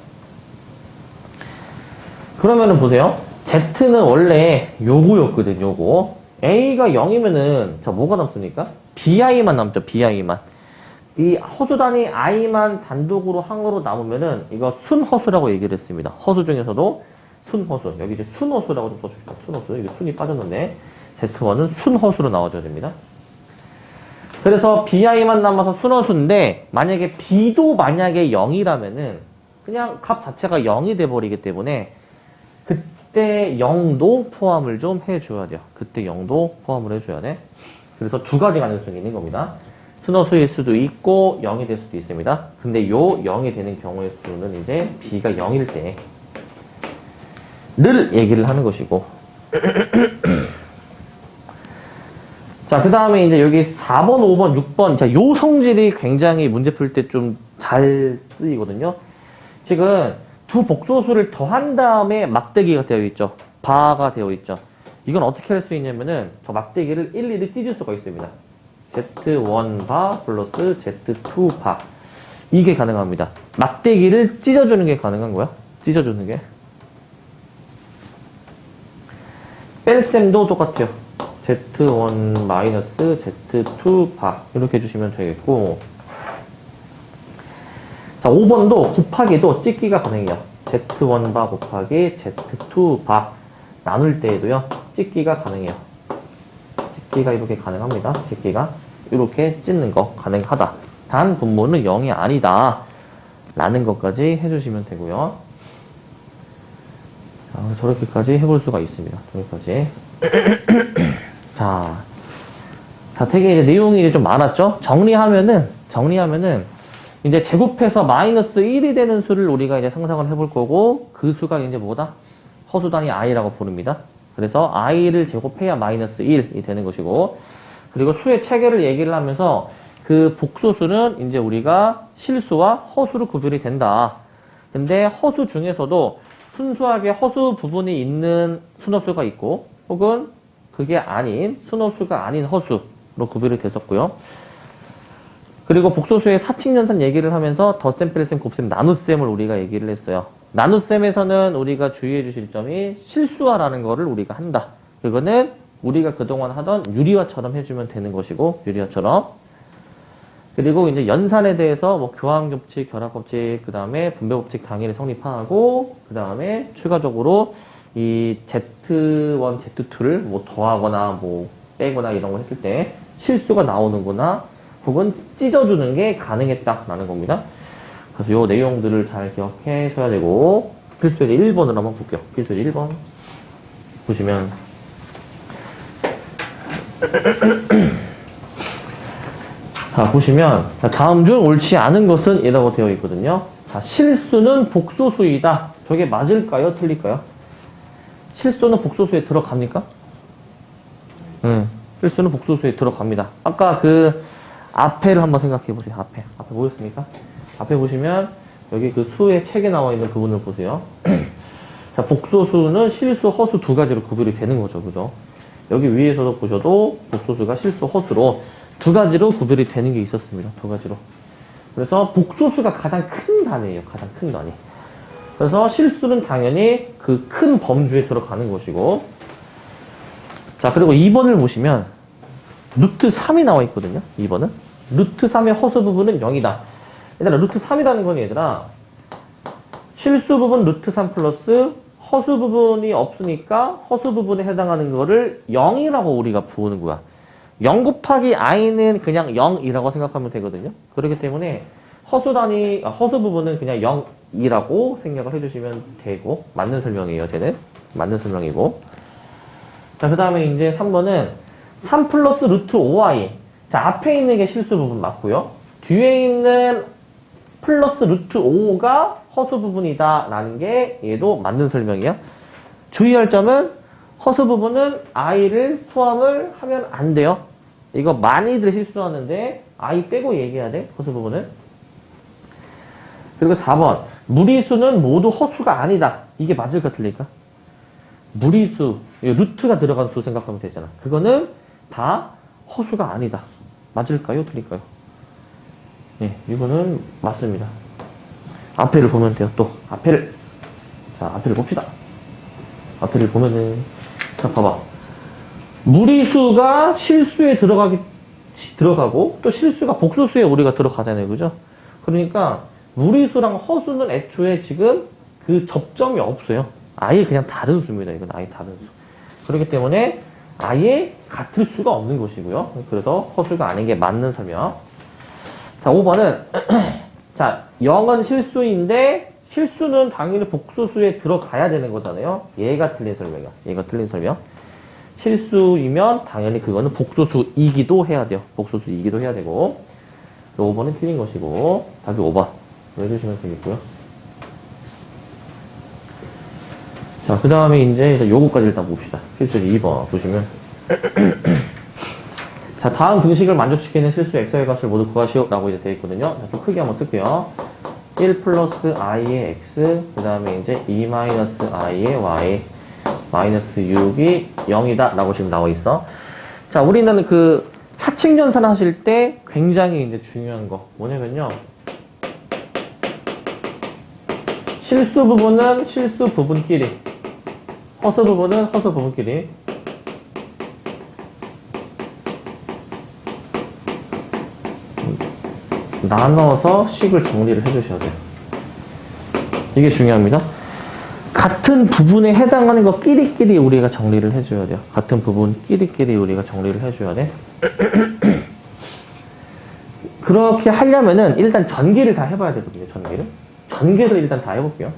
그러면은 보세요. Z는 원래 요거였거든, 요거. A가 0이면은, 자, 뭐가 남습니까? BI만 남죠, BI만. 이 허수 단위 I만 단독으로 항으로 남으면은, 이거 순허수라고 얘기를 했습니다. 허수 중에서도 순허수. 여기 이제 순허수라고 좀 써줍시다. 순허수. 이게 순이 빠졌는데, Z1은 순허수로 나와줘야 됩니다. 그래서 BI만 남아서 순허수인데, 만약에 B도 만약에 0이라면은, 그냥 값 자체가 0이 돼버리기 때문에, 그때 0도 포함을 좀 해줘야 돼요. 그때 0도 포함을 해줘야 돼. 그래서 두 가지 가능성이 있는 겁니다. 순허수일 수도 있고 0이 될 수도 있습니다. 근데 요 0이 되는 경우의 수는 이제 b가 0일 때를 얘기를 하는 것이고 자, 그 다음에 이제 여기 4번, 5번, 6번 자, 요 성질이 굉장히 문제 풀 때 좀 잘 쓰이거든요. 지금 두 복소수를 더한 다음에 막대기가 되어 있죠. 바가 되어 있죠. 이건 어떻게 할 수 있냐면은 저 막대기를 일일이 찢을 수가 있습니다. Z1 바 플러스 Z2 바 이게 가능합니다. 막대기를 찢어주는 게 가능한 거야. 찢어주는 게. 뺄셈도 똑같아요. Z1 마이너스 Z2 바 이렇게 해주시면 되겠고 자, 5번도 곱하기도 찢기가 가능해요. Z1 바 곱하기 Z2 바 나눌 때에도요. 찢기가 가능해요. 찢기가 이렇게 가능합니다. 찢기가 이렇게 찢는 거 가능하다. 단 분모는 0이 아니다. 라는 것까지 해주시면 되고요. 자, 저렇게까지 해볼 수가 있습니다. 저기까지. 자, 되게 이제 내용이 이제 좀 많았죠? 정리하면은 이제 제곱해서 마이너스 1이 되는 수를 우리가 이제 상상을 해볼 거고, 그 수가 이제 뭐다? 허수 단위 i라고 부릅니다. 그래서 i를 제곱해야 마이너스 1이 되는 것이고, 그리고 수의 체계를 얘기를 하면서 그 복소수는 이제 우리가 실수와 허수로 구별이 된다. 근데 허수 중에서도 순수하게 허수 부분이 있는 순허수가 있고, 혹은 그게 아닌 순허수가 아닌 허수로 구별이 됐었고요. 그리고 복소수의 사칙연산 얘기를 하면서 덧셈, 뺄셈, 곱셈, 나눗셈을 우리가 얘기를 했어요. 나눗셈에서는 우리가 주의해 주실 점이 실수화라는 거를 우리가 한다. 그거는 우리가 그동안 하던 유리화처럼 해주면 되는 것이고, 유리화처럼. 그리고 이제 연산에 대해서 뭐 교환법칙, 결합법칙, 그 다음에 분배법칙 당연히 성립하고, 그 다음에 추가적으로 이 Z1, Z2를 뭐 더하거나 뭐 빼거나 이런 거 했을 때 실수가 나오는구나, 혹은 찢어주는 게 가능했다라는 겁니다. 그래서 요 내용들을 잘 기억해줘야 되고, 필수예제 1번으로 한번 볼게요. 필수예제 1번. 보시면. 자, 보시면, 다음 중 옳지 않은 것은 이라고 되어 있거든요. 자, 실수는 복소수이다. 저게 맞을까요? 틀릴까요? 실수는 복소수에 들어갑니까? 실수는 복소수에 들어갑니다. 아까 그, 앞에를 한번 생각해 보세요. 앞에 보였습니까? 앞에 보시면 여기 그 수의 책에 나와 있는 부분을 보세요. 자, 복소수는 실수, 허수 두 가지로 구별이 되는 거죠. 그죠? 여기 위에서도 보셔도 복소수가 실수 허수로 두 가지로 구별이 되는 게 있었습니다. 두 가지로. 그래서 복소수가 가장 큰 단위예요. 가장 큰 단위. 그래서 실수는 당연히 그 큰 범주에 들어가는 것이고. 자, 그리고 2번을 보시면 루트 3이 나와 있거든요. 2번은. 루트 3의 허수 부분은 0이다. 얘들아, 루트 3이라는 건 얘들아, 실수 부분 루트 3 플러스 허수 부분이 없으니까 허수 부분에 해당하는 거를 0이라고 우리가 부르는 거야. 0 곱하기 i는 그냥 0이라고 생각하면 되거든요. 그렇기 때문에 허수 부분은 그냥 0이라고 생각을 해주시면 되고, 맞는 설명이에요, 쟤는. 맞는 설명이고. 자, 그 다음에 이제 3번은 3 플러스 루트 5i. 자, 앞에 있는 게 실수 부분 맞고요. 뒤에 있는 플러스 루트 5가 허수 부분이다 라는 게 얘도 맞는 설명이야. 주의할 점은 허수 부분은 i를 포함을 하면 안 돼요. 이거 많이들 실수하는데 i 빼고 얘기해야 돼. 허수 부분은. 그리고 4번 무리수는 모두 허수가 아니다. 이게 맞을까 틀릴까? 무리수, 루트가 들어간 수 생각하면 되잖아. 그거는 다 허수가 아니다. 맞을까요? 틀릴까요? 네, 이거는 맞습니다. 앞에를 보면 돼요. 또 앞에를. 자, 앞에를 봅시다. 앞에를 보면은, 자, 봐봐. 무리수가 실수에 들어가고 또 실수가 복수수에 우리가 들어가잖아요. 그죠? 그러니까 무리수랑 허수는 애초에 지금 그 접점이 없어요. 아예 그냥 다른 수입니다. 이건 아예 다른 수. 그렇기 때문에 아예 같을 수가 없는 것이고요. 그래서 허수가 아닌 게 맞는 설명. 자, 5번은 자, 0은 실수인데 실수는 당연히 복수수에 들어가야 되는 거잖아요. 얘가 틀린 설명이야. 얘가 틀린 설명. 실수이면 당연히 그거는 복수수이기도 해야 돼요. 복수수이기도 해야 되고. 5번은 틀린 것이고, 답이 5번 해주시면 되겠고요. 자, 그 다음에 이제 요거까지 일단 봅시다. 필수 2번 보시면. 자, 다음 등식을 만족시키는 실수 x의 값을 모두 구하시오 라고 이제 되어 있거든요. 자, 또 크게 한번 쓸게요. 1 플러스 i의 x, 그 다음에 이제 2 마이너스 i의 y, 마이너스 6이 0이다 라고 지금 나와 있어. 자, 우리는 그 사칙연산 하실 때 굉장히 이제 중요한 거 뭐냐면요. 실수 부분은 실수 부분끼리, 허수 부분은 허수 부분끼리. 나눠서 식을 정리를 해주셔야 돼요. 이게 중요합니다. 같은 부분에 해당하는 거 끼리끼리 우리가 정리를 해줘야 돼요. 같은 부분 끼리끼리 우리가 정리를 해줘야 돼. 그렇게 하려면은 일단 전개를 다 해봐야 되거든요. 전개를 일단 다 해볼게요.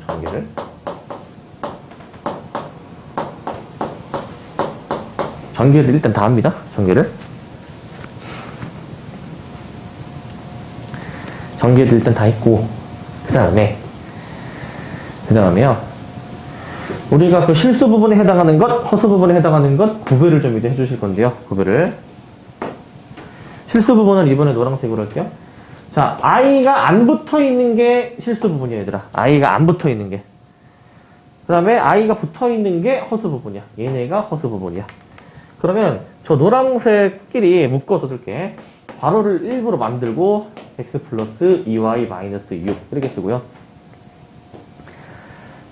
전개를 일단 다 합니다. 전개를 일단 다 했고, 그 다음에요. 우리가 그 실수 부분에 해당하는 것, 허수 부분에 해당하는 것, 구별을 좀 이제 해주실 건데요. 구별을. 실수 부분은 이번에 노란색으로 할게요. 자, i가 안 붙어 있는 게 실수 부분이야, 얘들아. i가 안 붙어 있는 게. 그 다음에 i가 붙어 있는 게 허수 부분이야. 얘네가 허수 부분이야. 그러면 저 노란색끼리 묶어서 쓸게. 괄호를 일부러 만들고 x 플러스 2y 마이너스 6 이렇게 쓰고요.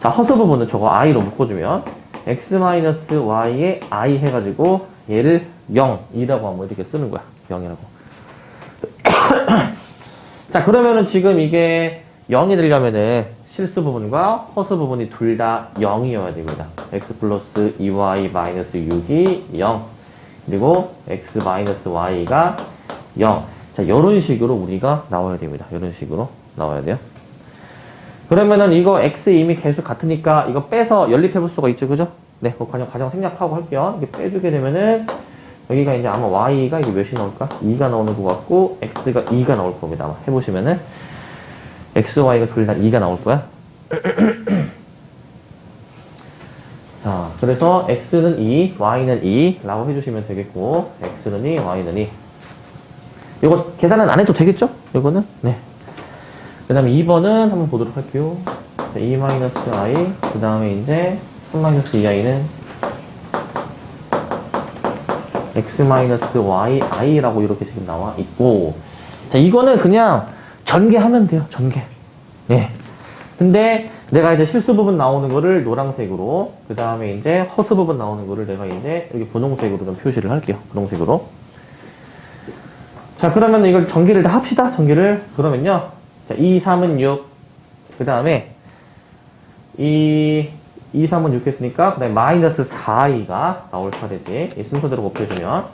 자, 허수 부분은 저거 i로 묶어주면 x 마이너스 y에 i 해가지고 얘를 0이라고 하면 이렇게 쓰는 거야. 0이라고. 자, 그러면은 지금 이게 0이 되려면은 실수 부분과 허수 부분이 둘 다 0이어야 됩니다. x 플러스 2y 마이너스 6이 0. 그리고 x 마이너스 y가 0. 자, 요런 식으로 우리가 나와야 됩니다. 요런 식으로 나와야 돼요. 그러면은 이거 x 이미 계속 같으니까 이거 빼서 연립해 볼 수가 있죠. 그죠? 네, 그 과정 생략하고 할게요. 이렇게 빼주게 되면은 여기가 이제 아마 y가 이게 몇이 나올까? 2가 나오는 것 같고 x가 2가 나올 겁니다. 아마 해보시면은 x, y가 둘 다 2가 나올 거야. 자, 그래서 x는 2, y는 2 라고 해주시면 되겠고, x는 2, y는 2. 이거 계산은 안 해도 되겠죠? 이거는? 네. 그 다음에 2번은 한번 보도록 할게요. 2-i, 그 다음에 이제 3-2i는 x-y i라고 이렇게 지금 나와 있고, 자, 이거는 그냥 전개하면 돼요. 전개. 예. 근데 내가 이제 실수 부분 나오는 거를 노란색으로, 그 다음에 이제 허수 부분 나오는 거를 내가 이제 여기 분홍색으로 좀 표시를 할게요. 분홍색으로. 자, 그러면 이걸 전개를 다 합시다. 전개를. 그러면요. 자, 2, 3은 6. 그 다음에 2, 3은 6 했으니까, 그 다음에 마이너스 4i가 나올 차례지. 이 순서대로 곱해주면.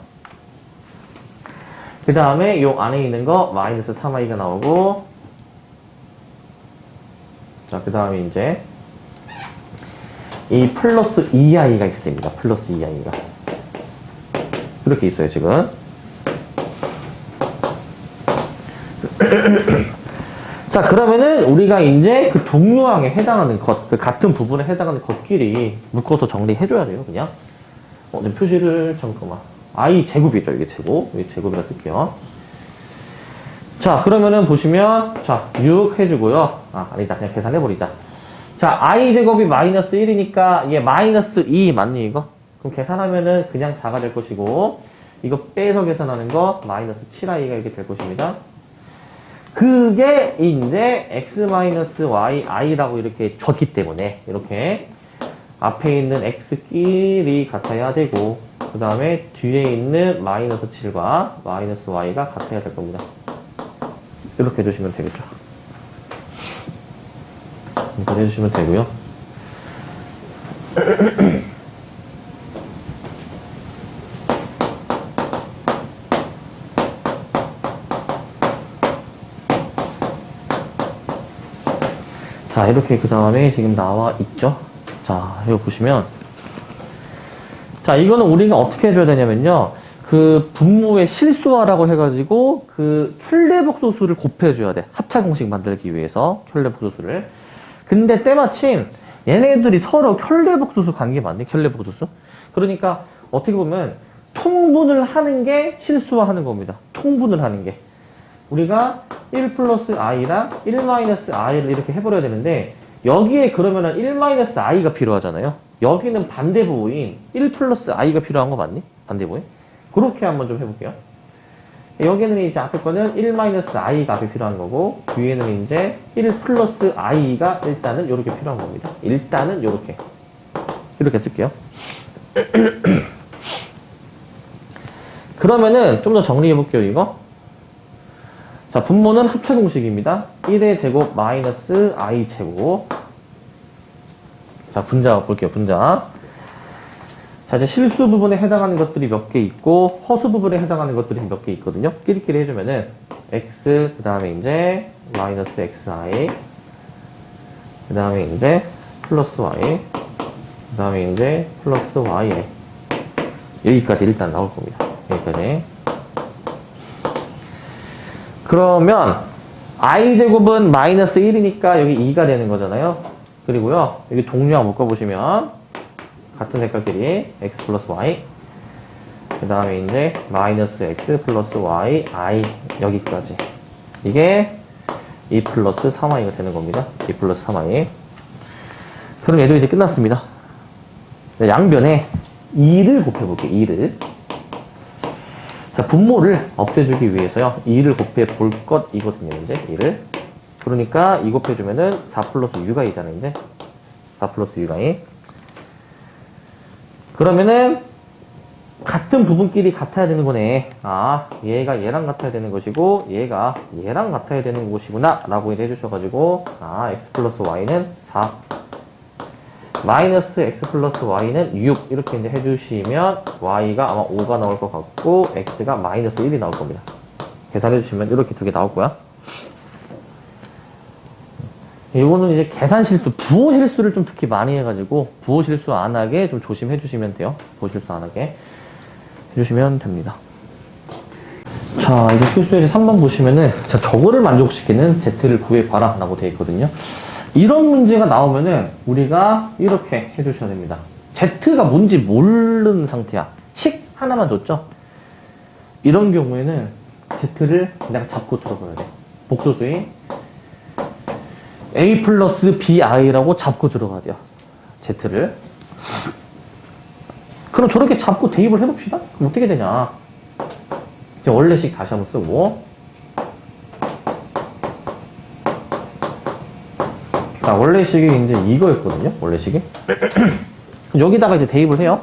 그 다음에 요 안에 있는 거 마이너스 3i가 나오고, 자, 그 다음에 이제 이 플러스 2i가 있습니다. 플러스 2i가. 이렇게 있어요, 지금. 자, 그러면은 우리가 이제 그 동요항에 해당하는 것, 그 같은 부분에 해당하는 것끼리 묶어서 정리해줘야 돼요, 그냥. 네, 표시를, 잠깐만. i 제곱이죠, 이게 제곱. 이게 제곱이라 쓸게요. 자, 그러면은 보시면, 자, 6 해주고요. 아니다. 그냥 계산해버리자. 자, i 제곱이 마이너스 1이니까, 이게 마이너스 2 맞니, 이거? 그럼 계산하면은 그냥 4가 될 것이고, 이거 빼서 계산하는 거, 마이너스 7i가 이렇게 될 것입니다. 그게 이제 x-y i라고 이렇게 줬기 때문에 이렇게 앞에 있는 x끼리 같아야 되고 그 다음에 뒤에 있는 마이너스 7과 마이너스 y가 같아야 될 겁니다. 이렇게 해주시면 되겠죠. 이렇게 해주시면 되고요. 자, 이렇게 그 다음에 지금 나와 있죠. 자, 이거 보시면, 자, 이거는 우리가 어떻게 해줘야 되냐면요. 그 분모의 실수화라고 해가지고 그 켤레복소수를 곱해줘야 돼. 합차공식 만들기 위해서 켤레복소수를. 근데 때마침 얘네들이 서로 켤레복소수 관계 맞네. 켤레복소수. 그러니까 어떻게 보면 통분을 하는 게 실수화하는 겁니다. 통분을 하는 게. 우리가 1 플러스 i랑 1 마이너스 i를 이렇게 해버려야 되는데 여기에 그러면은 1 마이너스 i가 필요하잖아요. 여기는 반대부호인 1 플러스 i가 필요한 거 맞니? 반대부호인? 그렇게 한번 좀 해볼게요. 여기는 이제 앞에 거는 1 마이너스 i가 앞에 필요한 거고 뒤에는 이제 1 플러스 i가 일단은 이렇게 필요한 겁니다. 일단은 이렇게 쓸게요. 그러면은 좀 더 정리해 볼게요, 이거. 자, 분모는 합차 공식입니다. 1의 제곱 마이너스 i 제곱. 자, 분자 볼게요, 분자. 자, 이제 실수 부분에 해당하는 것들이 몇 개 있고, 허수 부분에 해당하는 것들이 몇 개 있거든요. 끼리끼리 해주면은, x, 그 다음에 이제, 마이너스 xi, 그 다음에 이제, 플러스 y, 그 다음에 이제, 플러스 y. 여기까지 일단 나올 겁니다. 여기까지. 그러면 i제곱은 마이너스 1이니까 여기 2가 되는 거잖아요. 그리고요, 여기 동류항 묶어보시면 같은 색깔끼리 x 플러스 y 그 다음에 이제 마이너스 x 플러스 y i 여기까지 이게 2 플러스 3i가 되는 겁니다. 2 플러스 3i. 그럼 얘도 이제 끝났습니다. 양변에 2를 곱해볼게요. 2를. 자, 분모를 없애주기 위해서요. 2를 곱해 볼 것이거든요, 이제. 2를. 그러니까 2 곱해주면은 4 플러스 u가이잖아요, 이제. 4 플러스 u가이. 그러면은, 같은 부분끼리 같아야 되는 거네. 아, 얘가 얘랑 같아야 되는 것이고, 얘가 얘랑 같아야 되는 것이구나. 라고 이제 해주셔가지고, 아, x 플러스 y는 4. 마이너스 x 플러스 y는 6 이렇게 이제 해주시면 y가 아마 5가 나올 것 같고 x가 마이너스 1이 나올 겁니다. 계산해 주시면 이렇게 두 개 나올 거야. 이거는 이제 계산 실수, 부호 실수를 좀 특히 많이 해가지고 부호 실수 안 하게 좀 조심해 주시면 돼요. 부호 실수 안 하게 해주시면 됩니다. 자, 이제 필수예제 3번 보시면은 자, 저거를 만족시키는 z를 구해봐라 라고 되어 있거든요. 이런 문제가 나오면은 우리가 이렇게 해주셔야 됩니다. Z가 뭔지 모르는 상태야. 식 하나만 줬죠? 이런 경우에는 Z를 내가 잡고 들어가야 돼. 복소수인 A 플러스 BI라고 잡고 들어가야 돼요. Z를. 그럼 저렇게 잡고 대입을 해봅시다. 그럼 어떻게 되냐? 이제 원래식 다시 한번 쓰고. 자, 원래식이 이제 이거였거든요. 원래식이. 여기다가 이제 대입을 해요.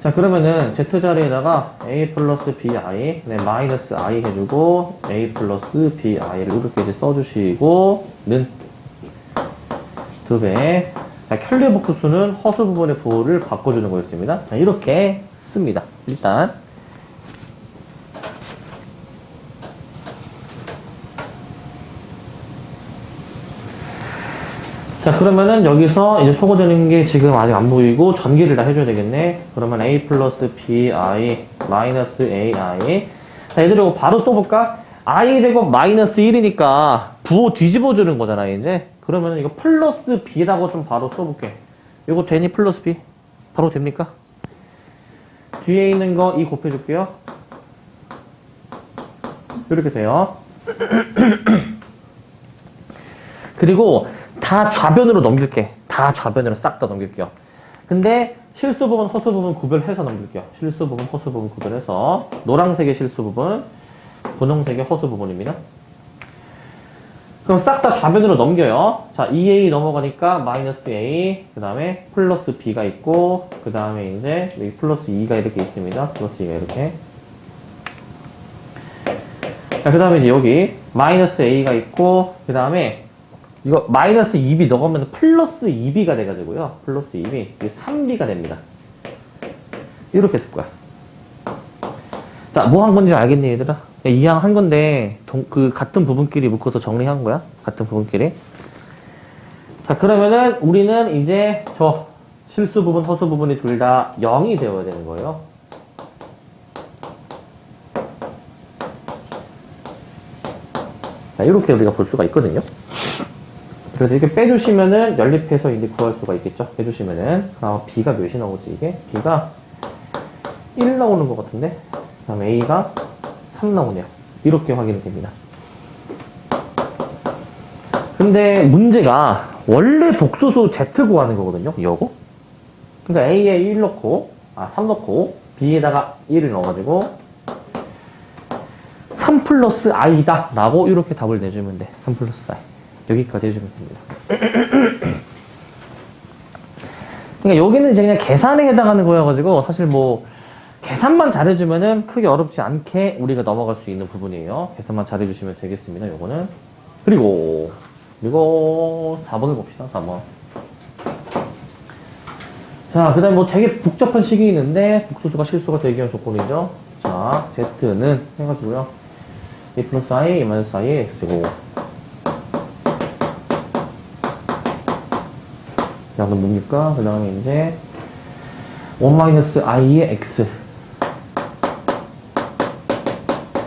자, 그러면은 Z 자리에다가 A 플러스 BI, 네, 마이너스 I 해주고, A 플러스 BI를 이렇게 이제 써주시고, 는 2배. 자, 켈리복수수는 허수 부분의 부호를 바꿔주는 거였습니다. 자, 이렇게 씁니다. 일단. 자, 그러면은 여기서 이제 소거되는 게 지금 아직 안 보이고 전개를 다 해줘야 되겠네. 그러면 A 플러스 BI 마이너스 AI. 자, 얘들아 이거 바로 써볼까? I제곱 마이너스 1이니까 부호 뒤집어주는 거잖아, 이제. 그러면은 이거 플러스 B라고 좀 바로 써볼게. 이거 되니 플러스 B? 바로 됩니까? 뒤에 있는 거 이 곱해줄게요. 이렇게 돼요. 그리고 다 좌변으로 넘길게. 다 좌변으로 싹 다 넘길게요. 근데 실수 부분, 허수 부분 구별해서 넘길게요. 실수 부분, 허수 부분 구별해서. 노란색의 실수 부분, 분홍색의 허수 부분입니다. 그럼 싹 다 좌변으로 넘겨요. 자, 2A 넘어가니까 마이너스 A, 그 다음에 플러스 B가 있고, 그 다음에 이제 여기 플러스 2가 이렇게 있습니다. 플러스 2가 이렇게. 자, 그 다음에 이제 여기 마이너스 A가 있고, 그 다음에 이거 마이너스 2B 넣으면 플러스 2B가 돼가지고요. 플러스 2B. 이게 3B가 됩니다. 이렇게 쓸 거야. 자, 뭐 한 건지 알겠니, 얘들아? 이항 한 건데, 같은 부분끼리 묶어서 정리한 거야. 같은 부분끼리. 자, 그러면은 우리는 이제 저 실수 부분, 허수 부분이 둘 다 0이 되어야 되는 거예요. 자, 이렇게 우리가 볼 수가 있거든요. 그래서 이렇게 빼주시면은 연립해서 이제 구할 수가 있겠죠. 빼주시면은. 그럼 B가 몇이 나오지, 이게? B가 1 나오는 것 같은데? 그 다음에 A가 3 나오네요. 이렇게 확인이 됩니다. 근데 문제가 원래 복수수 Z 구하는 거거든요. 이거. 그러니까 A에 1 넣고, 3 넣고, B에다가 1을 넣어가지고, 3 플러스 I다. 라고 이렇게 답을 내주면 돼. 3 플러스 I. 여기까지 해주면 됩니다. 그러니까 여기는 이제 그냥 계산에 해당하는 거여가지고 사실 뭐 계산만 잘해주면은 크게 어렵지 않게 우리가 넘어갈 수 있는 부분이에요. 계산만 잘해주시면 되겠습니다. 요거는. 그리고 이거 4번을 봅시다. 4번. 자, 그 다음에 뭐 되게 복잡한 식이 있는데 복수수가 실수가 되기 위한 조건이죠. 자, Z는 해가지고요. A 플러스 I, A 마이너스 I, X제곱. 자, 그럼 뭡니까? 그 다음에 이제 1-i의 x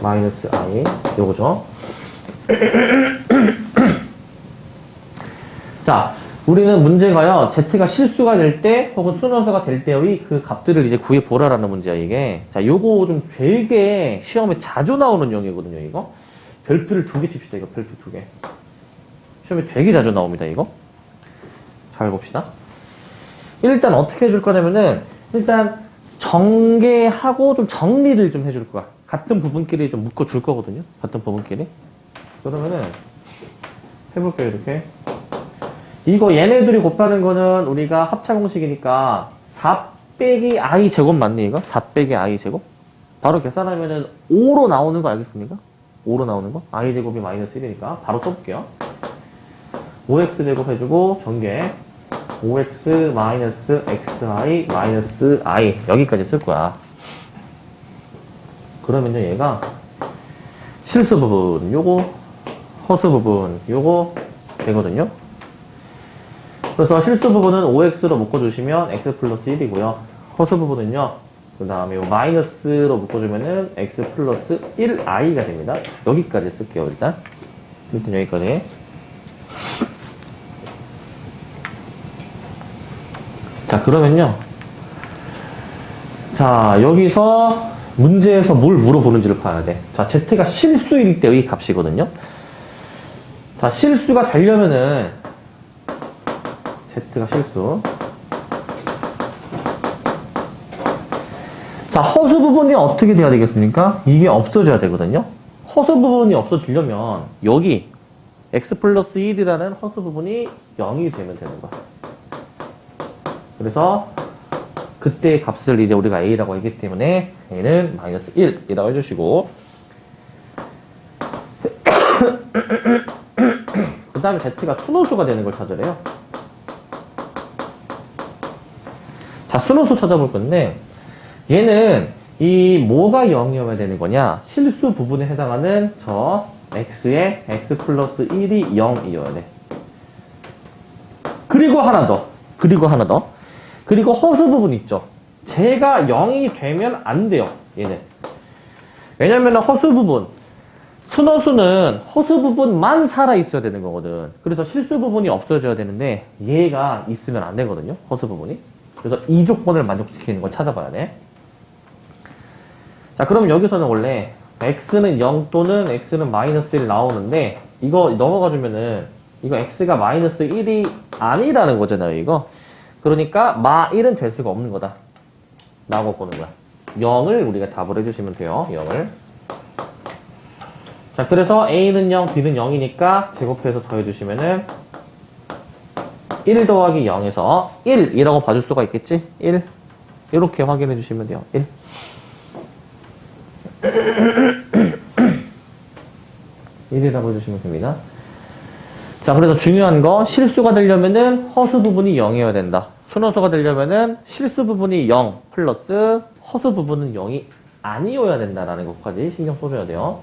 마이너스 i 요거죠. 자, 우리는 문제가요, z가 실수가 될 때 혹은 순원수가 될 때의 그 값들을 이제 구해보라라는 문제야, 이게. 자, 요거 좀 되게 시험에 자주 나오는 용이거든요, 이거. 별표를 2개 칩시다, 이거. 별표 2개. 시험에 되게 자주 나옵니다, 이거. 잘 봅시다. 일단 어떻게 해줄 거냐면은, 일단 전개하고 좀 정리를 좀 해줄 거야. 같은 부분끼리 좀 묶어줄 거거든요. 같은 부분끼리. 그러면은, 해볼게요, 이렇게. 이거 얘네들이 곱하는 거는 우리가 합차 공식이니까 4 빼기 I 제곱 맞니, 이거? 4 빼기 I 제곱? 바로 계산하면은 5로 나오는 거 알겠습니까? 5로 나오는 거? I 제곱이 마이너스 1이니까 바로 써볼게요. 5x 제곱 해주고, 전개. 5x 마이너스 xi 마이너스 i 여기까지 쓸 거야. 그러면요, 얘가 실수 부분 요거, 허수 부분 요거 되거든요. 그래서 실수 부분은 5x로 묶어주시면 x 플러스 1이고요. 허수 부분은요, 그 다음에 마이너스로 묶어주면은 x 플러스 1i가 됩니다. 여기까지 쓸게요, 일단 여기까지. 자, 그러면요. 자, 여기서 문제에서 뭘 물어보는지를 봐야 돼. 자, z가 실수일 때의 값이거든요. 자, 실수가 되려면은 z가 실수. 자, 허수 부분이 어떻게 돼야 되겠습니까? 이게 없어져야 되거든요. 허수 부분이 없어지려면 여기 x 플러스 1이라는 허수 부분이 0이 되면 되는 거야. 그래서 그때의 값을 이제 우리가 a라고 했기 때문에 a는 마이너스 1이라고 해주시고 그 다음에 z가 순호수가 되는 걸 찾으래요. 자, 순호수 찾아볼 건데 얘는 이 뭐가 0이어야 되는 거냐? 실수 부분에 해당하는 저 x의 x 플러스 1이 0이어야 돼. 그리고 하나 더. 그리고 허수 부분 있죠. 쟤가 0이 되면 안 돼요. 얘는. 왜냐면 허수 부분. 순허수는 허수 부분만 살아있어야 되는 거거든. 그래서 실수 부분이 없어져야 되는데 얘가 있으면 안 되거든요. 허수 부분이. 그래서 이 조건을 만족시키는 걸 찾아봐야 돼. 자, 그럼 여기서는 원래 x는 0 또는 x는 마이너스 1 나오는데 이거 넘어가주면은 이거 x가 마이너스 1이 아니라는 거잖아요. 이거. 그러니까 마 1은 될 수가 없는 거다. 라고 보는 거야. 0을 우리가 답을 해주시면 돼요. 0을. 자, 그래서 a는 0, b는 0이니까 제곱해서 더해주시면은 1 더하기 0에서 1이라고 봐줄 수가 있겠지? 1. 이렇게 확인해 주시면 돼요. 1. 이라고 해주시면 됩니다. 자, 그래서 중요한 거 실수가 되려면은 허수 부분이 0이어야 된다. 순허수가 되려면은 실수 부분이 0 플러스 허수 부분은 0이 아니어야 된다라는 것까지 신경 써줘야 돼요.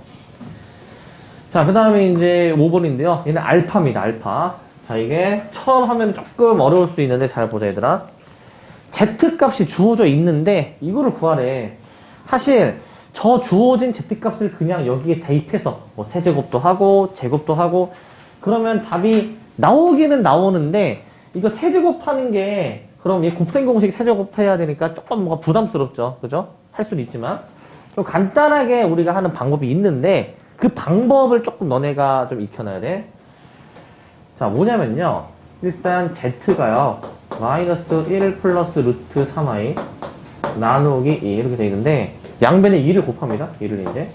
자, 그 다음에 이제 5번인데요. 얘는 알파입니다. 알파. 자, 이게 처음 하면 조금 어려울 수 있는데 잘 보자, 얘들아. z값이 주어져 있는데 이거를 구하래. 사실 저 주어진 z값을 그냥 여기에 대입해서 뭐 세제곱도 하고 제곱도 하고 그러면 답이 나오기는 나오는데 이거 세제곱하는 게 그럼 얘 곱셈 공식 세제곱해야 되니까 조금 뭔가 부담스럽죠. 그죠? 할 수는 있지만 좀 간단하게 우리가 하는 방법이 있는데 그 방법을 조금 너네가 좀 익혀놔야 돼. 자, 뭐냐면요. 일단 z가요. 마이너스 1 플러스 루트 3i 나누기 2 이렇게 돼 있는데 양변에 2를 곱합니다. 2를 이제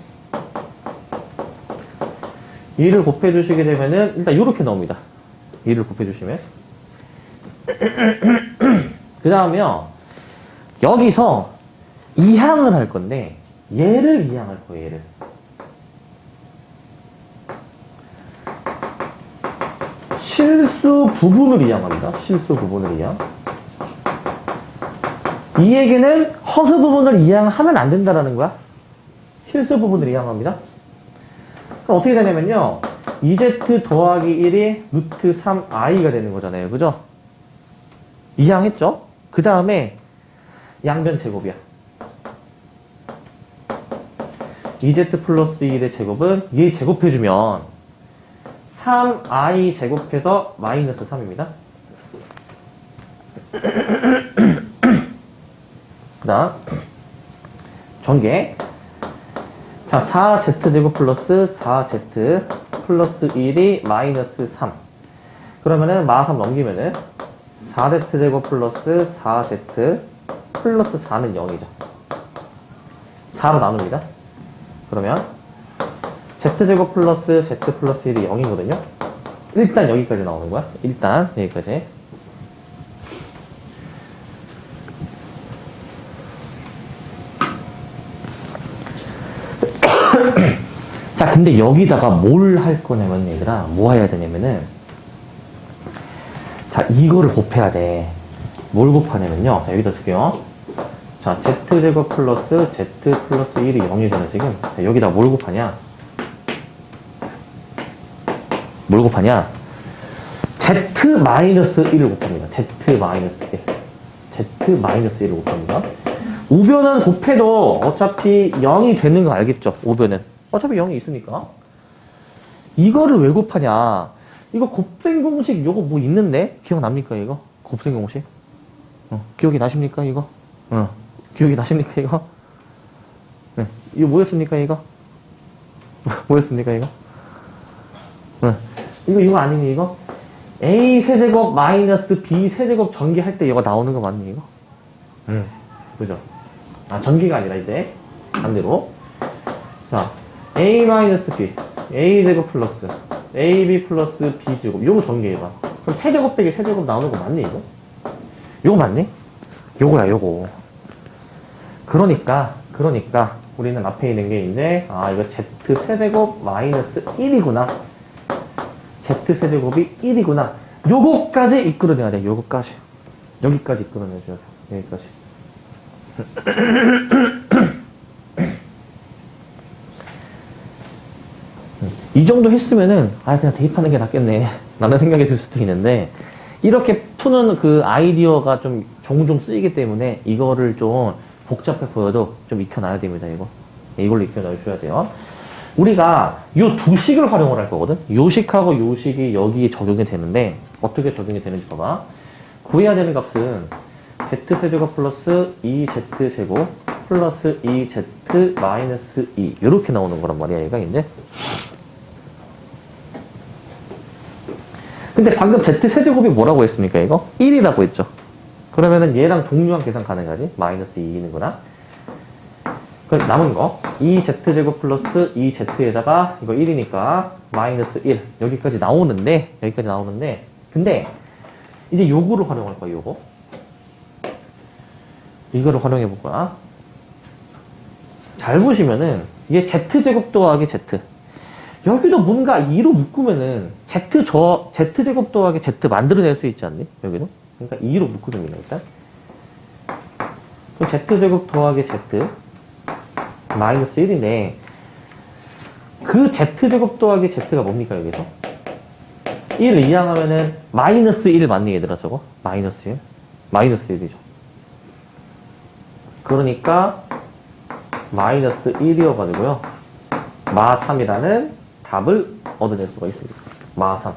2를 곱해주시게 되면은 일단 이렇게 나옵니다. 2를 곱해주시면 그 다음에요. 여기서 이항을 할 건데 얘를 이항할 거예요. 얘를. 실수 부분을 이항합니다. 실수 부분을 이항. 이 얘기는 허수 부분을 이항하면 안 된다라는 거야. 실수 부분을 이항합니다. 그럼 어떻게 되냐면요. 2z 더하기 1이 루트 3i가 되는 거잖아요. 그죠? 이항했죠? 그 다음에 양변 제곱이야. 2z 플러스 1의 제곱은 얘 제곱해주면 3i 제곱해서 마이너스 3입니다. 그 다음 전개. 자, 4z제곱 플러스 4z 플러스 1이 마이너스 3. 그러면은 마 3 넘기면은 4z제곱 플러스 4z 플러스 4는 0이죠. 4로 나눕니다. 그러면 z제곱 플러스 z 플러스 1이 0이거든요. 일단 여기까지 나오는 거야. 일단 여기까지. 자, 근데 여기다가 뭘 할 거냐면 얘들아, 뭐 해야 되냐면은 자, 이거를 곱해야 돼. 뭘 곱하냐면요. 자, 여기다 쓸게요. 자, z제곱 플러스 z 플러스 1이 0이잖아 지금. 자, 여기다 뭘 곱하냐? 뭘 곱하냐? z 마이너스 1을 곱합니다. z 마이너스 1. z 마이너스 1을 곱합니다. 우변은 곱해도 어차피 0이 되는 거 알겠죠? 우변은. 어차피 0이 있으니까. 이거를 왜 곱하냐? 이거 곱셈 공식 요거 뭐 있는데? 기억납니까 이거? 곱셈 공식? 기억이 나십니까 이거? 기억이 나십니까 이거? 네. 이거 뭐였습니까 이거? 뭐였습니까 이거? 이거 아니니 이거? a 세제곱 마이너스 b 세제곱 전개할 때 이거 나오는 거 맞니 이거? 그죠? 전기가 아니라 이제 반대로. 자, a-b, a제곱 플러스 ab 플러스 b제곱. 요거 전개해봐. 그럼 세제곱 빼기 세제곱 나오는 거 맞니, 이거? 요거 맞니? 요거야, 요거. 그러니까 우리는 앞에 있는 게 이제 이거 z 세제곱 마이너스 1이구나. z 세제곱이 1이구나. 요거까지 이끌어내야 돼. 요거까지. 여기까지 이끌어내줘야 돼. 여기까지. 이 정도 했으면은 그냥 대입하는 게 낫겠네 라는 생각이 들 수도 있는데, 이렇게 푸는 그 아이디어가 좀 종종 쓰이기 때문에 이거를 좀 복잡해 보여도 좀 익혀놔야 됩니다. 이걸로 익혀놔줘야 돼요. 우리가 요 두 식을 활용을 할 거거든. 요 식하고 요 식이 여기에 적용이 되는데, 어떻게 적용이 되는지 봐봐. 구해야 되는 값은 z세제곱 플러스 2z제곱 플러스 2z 마이너스 2 이렇게 나오는 거란 말이야, 얘가 이제. 근데 방금 z세제곱이 뭐라고 했습니까, 이거? 1이라고 했죠. 그러면은 얘랑 동류한 계산 가능하지? 마이너스 2이는구나. 그럼 남은 거 2z제곱 플러스 2z에다가 이거 1이니까 마이너스 1 여기까지 나오는데 근데 이제 요거를 활용할 거야. 요거 이거를 활용해 볼 거야. 잘 보시면은 이게 z제곱 더하기 z, 여기도 뭔가 2로 묶으면은 z제곱 더하기 z 만들어낼 수 있지 않니? 여기도. 그러니까 2로 묶어줍니다, 일단. 그럼 z제곱 더하기 z 마이너스 1인데, 그 z제곱 더하기 z가 뭡니까, 여기서? 1 이항하면은 마이너스 1 맞니, 얘들아, 저거? 마이너스 1? 마이너스 1이죠. 그러니까 마이너스 1이어가지고요. 마 3이라는 답을 얻어낼 수가 있습니다. 마 3.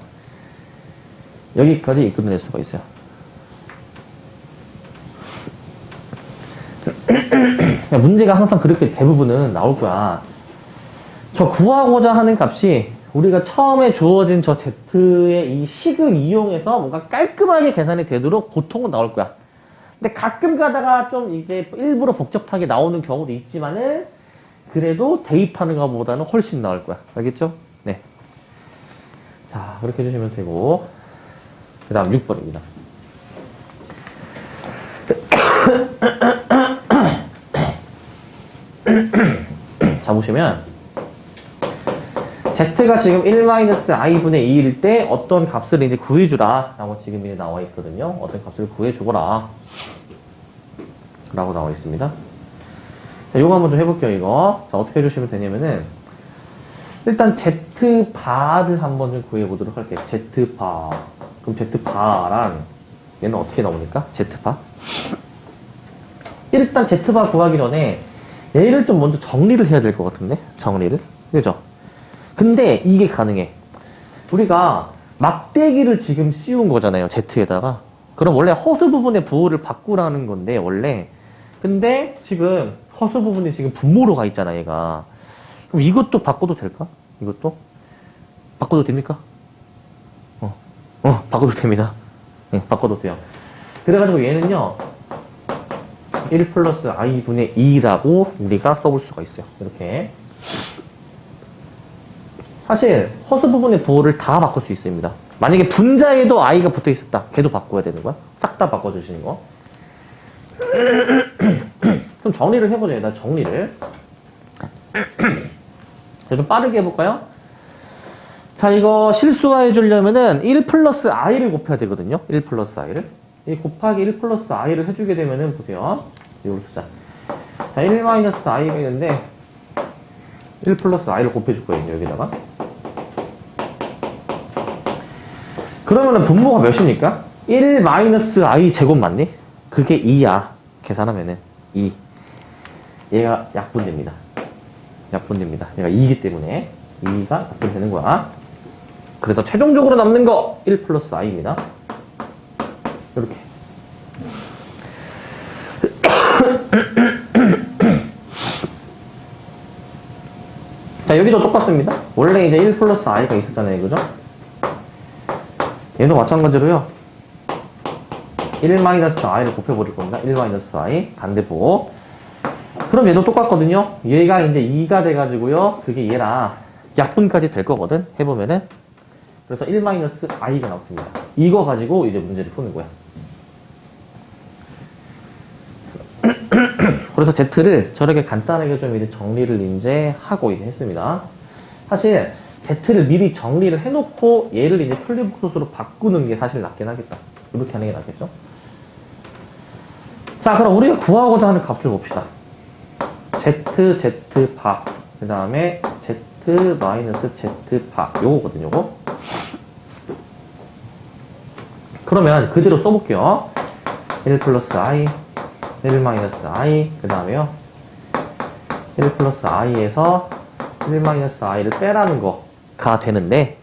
여기까지 이끌어낼 수가 있어요. 문제가 항상 그렇게 대부분은 나올 거야. 저 구하고자 하는 값이 우리가 처음에 주어진 저 z의 이 식을 이용해서 뭔가 깔끔하게 계산이 되도록 보통은 나올 거야. 근데 가끔 가다가 좀 이제 일부러 복잡하게 나오는 경우도 있지만은 그래도 대입하는 것보다는 훨씬 나을 거야. 알겠죠? 네. 자, 그렇게 해주시면 되고. 그 다음 6번입니다. 자, 보시면 z가 지금 1-i분의 2일 때 어떤 값을 이제 구해주라 라고 지금 이제 나와 있거든요. 어떤 값을 구해주거라 라고 나와 있습니다. 자, 요거 한번 좀 해볼게요, 이거. 자, 어떻게 해주시면 되냐면은, 일단 z바를 한번 좀 구해보도록 할게요. z바. 그럼 z바랑 얘는 어떻게 나오니까? z바. 일단 z바 구하기 전에 얘를 좀 먼저 정리를 해야 될 것 같은데? 정리를. 그죠? 근데 이게 가능해. 우리가 막대기를 지금 씌운 거잖아요, z에다가. 그럼 원래 허수 부분의 부호를 바꾸라는 건데, 원래. 근데 지금 허수 부분이 지금 분모로 가 있잖아, 얘가. 그럼 이것도 바꿔도 될까? 이것도? 바꿔도 됩니까? 바꿔도 됩니다. 네, 바꿔도 돼요. 그래가지고 얘는요, 1 플러스 i분의 2라고 우리가 써볼 수가 있어요. 이렇게. 사실 허수 부분의 부호를 다 바꿀 수 있습니다. 만약에 분자에도 i가 붙어 있었다. 걔도 바꿔야 되는 거야. 싹 다 바꿔주시는 거. 좀 정리를 해보자. 일단 정리를. 좀 빠르게 해볼까요? 자, 이거 실수화해 주려면은 1 플러스 i를 곱해야 되거든요. 1 플러스 i를. 이 곱하기 1 플러스 i를 해주게 되면은, 보세요. 이걸 쓰자. 자, 1 마이너스 i가 있는데, 1 플러스 i를 곱해줄 거예요, 여기다가. 그러면은 분모가 몇입니까? 1 마이너스 i 제곱 맞니? 그게 2야. 계산하면은 2. 얘가 약분됩니다. 약분됩니다. 얘가 2이기 때문에 2가 약분되는 거야. 그래서 최종적으로 남는 거 1 플러스 i입니다. 이렇게. 자, 여기도 똑같습니다. 원래 이제 1 플러스 i가 있었잖아요, 그죠? 얘도 마찬가지로요. 1 마이너스 i를 곱해버릴 겁니다. 1 마이너스 i 반대보. 그럼 얘도 똑같거든요. 얘가 이제 2가 돼가지고요. 그게 얘랑 약분까지 될 거거든. 해보면은. 그래서 1-i가 나왔습니다. 이거 가지고 이제 문제를 푸는 거야. 그래서 Z를 저렇게 간단하게 좀 이제 정리를 이제 하고 이제 했습니다. 사실 Z를 미리 정리를 해놓고 얘를 이제 편리복소수로 바꾸는 게 사실 낫긴 하겠다. 이렇게 하는 게 낫겠죠? 자, 그럼 우리가 구하고자 하는 값을 봅시다. Z 바, 그 다음에 Z 마이너스 Z 바, 요거거든요, 요거. 그러면 그대로 써볼게요. 1 플러스 i, 1 마이너스 i, 그 다음에요. 1 플러스 i에서 1 마이너스 i를 빼라는 거가 되는데,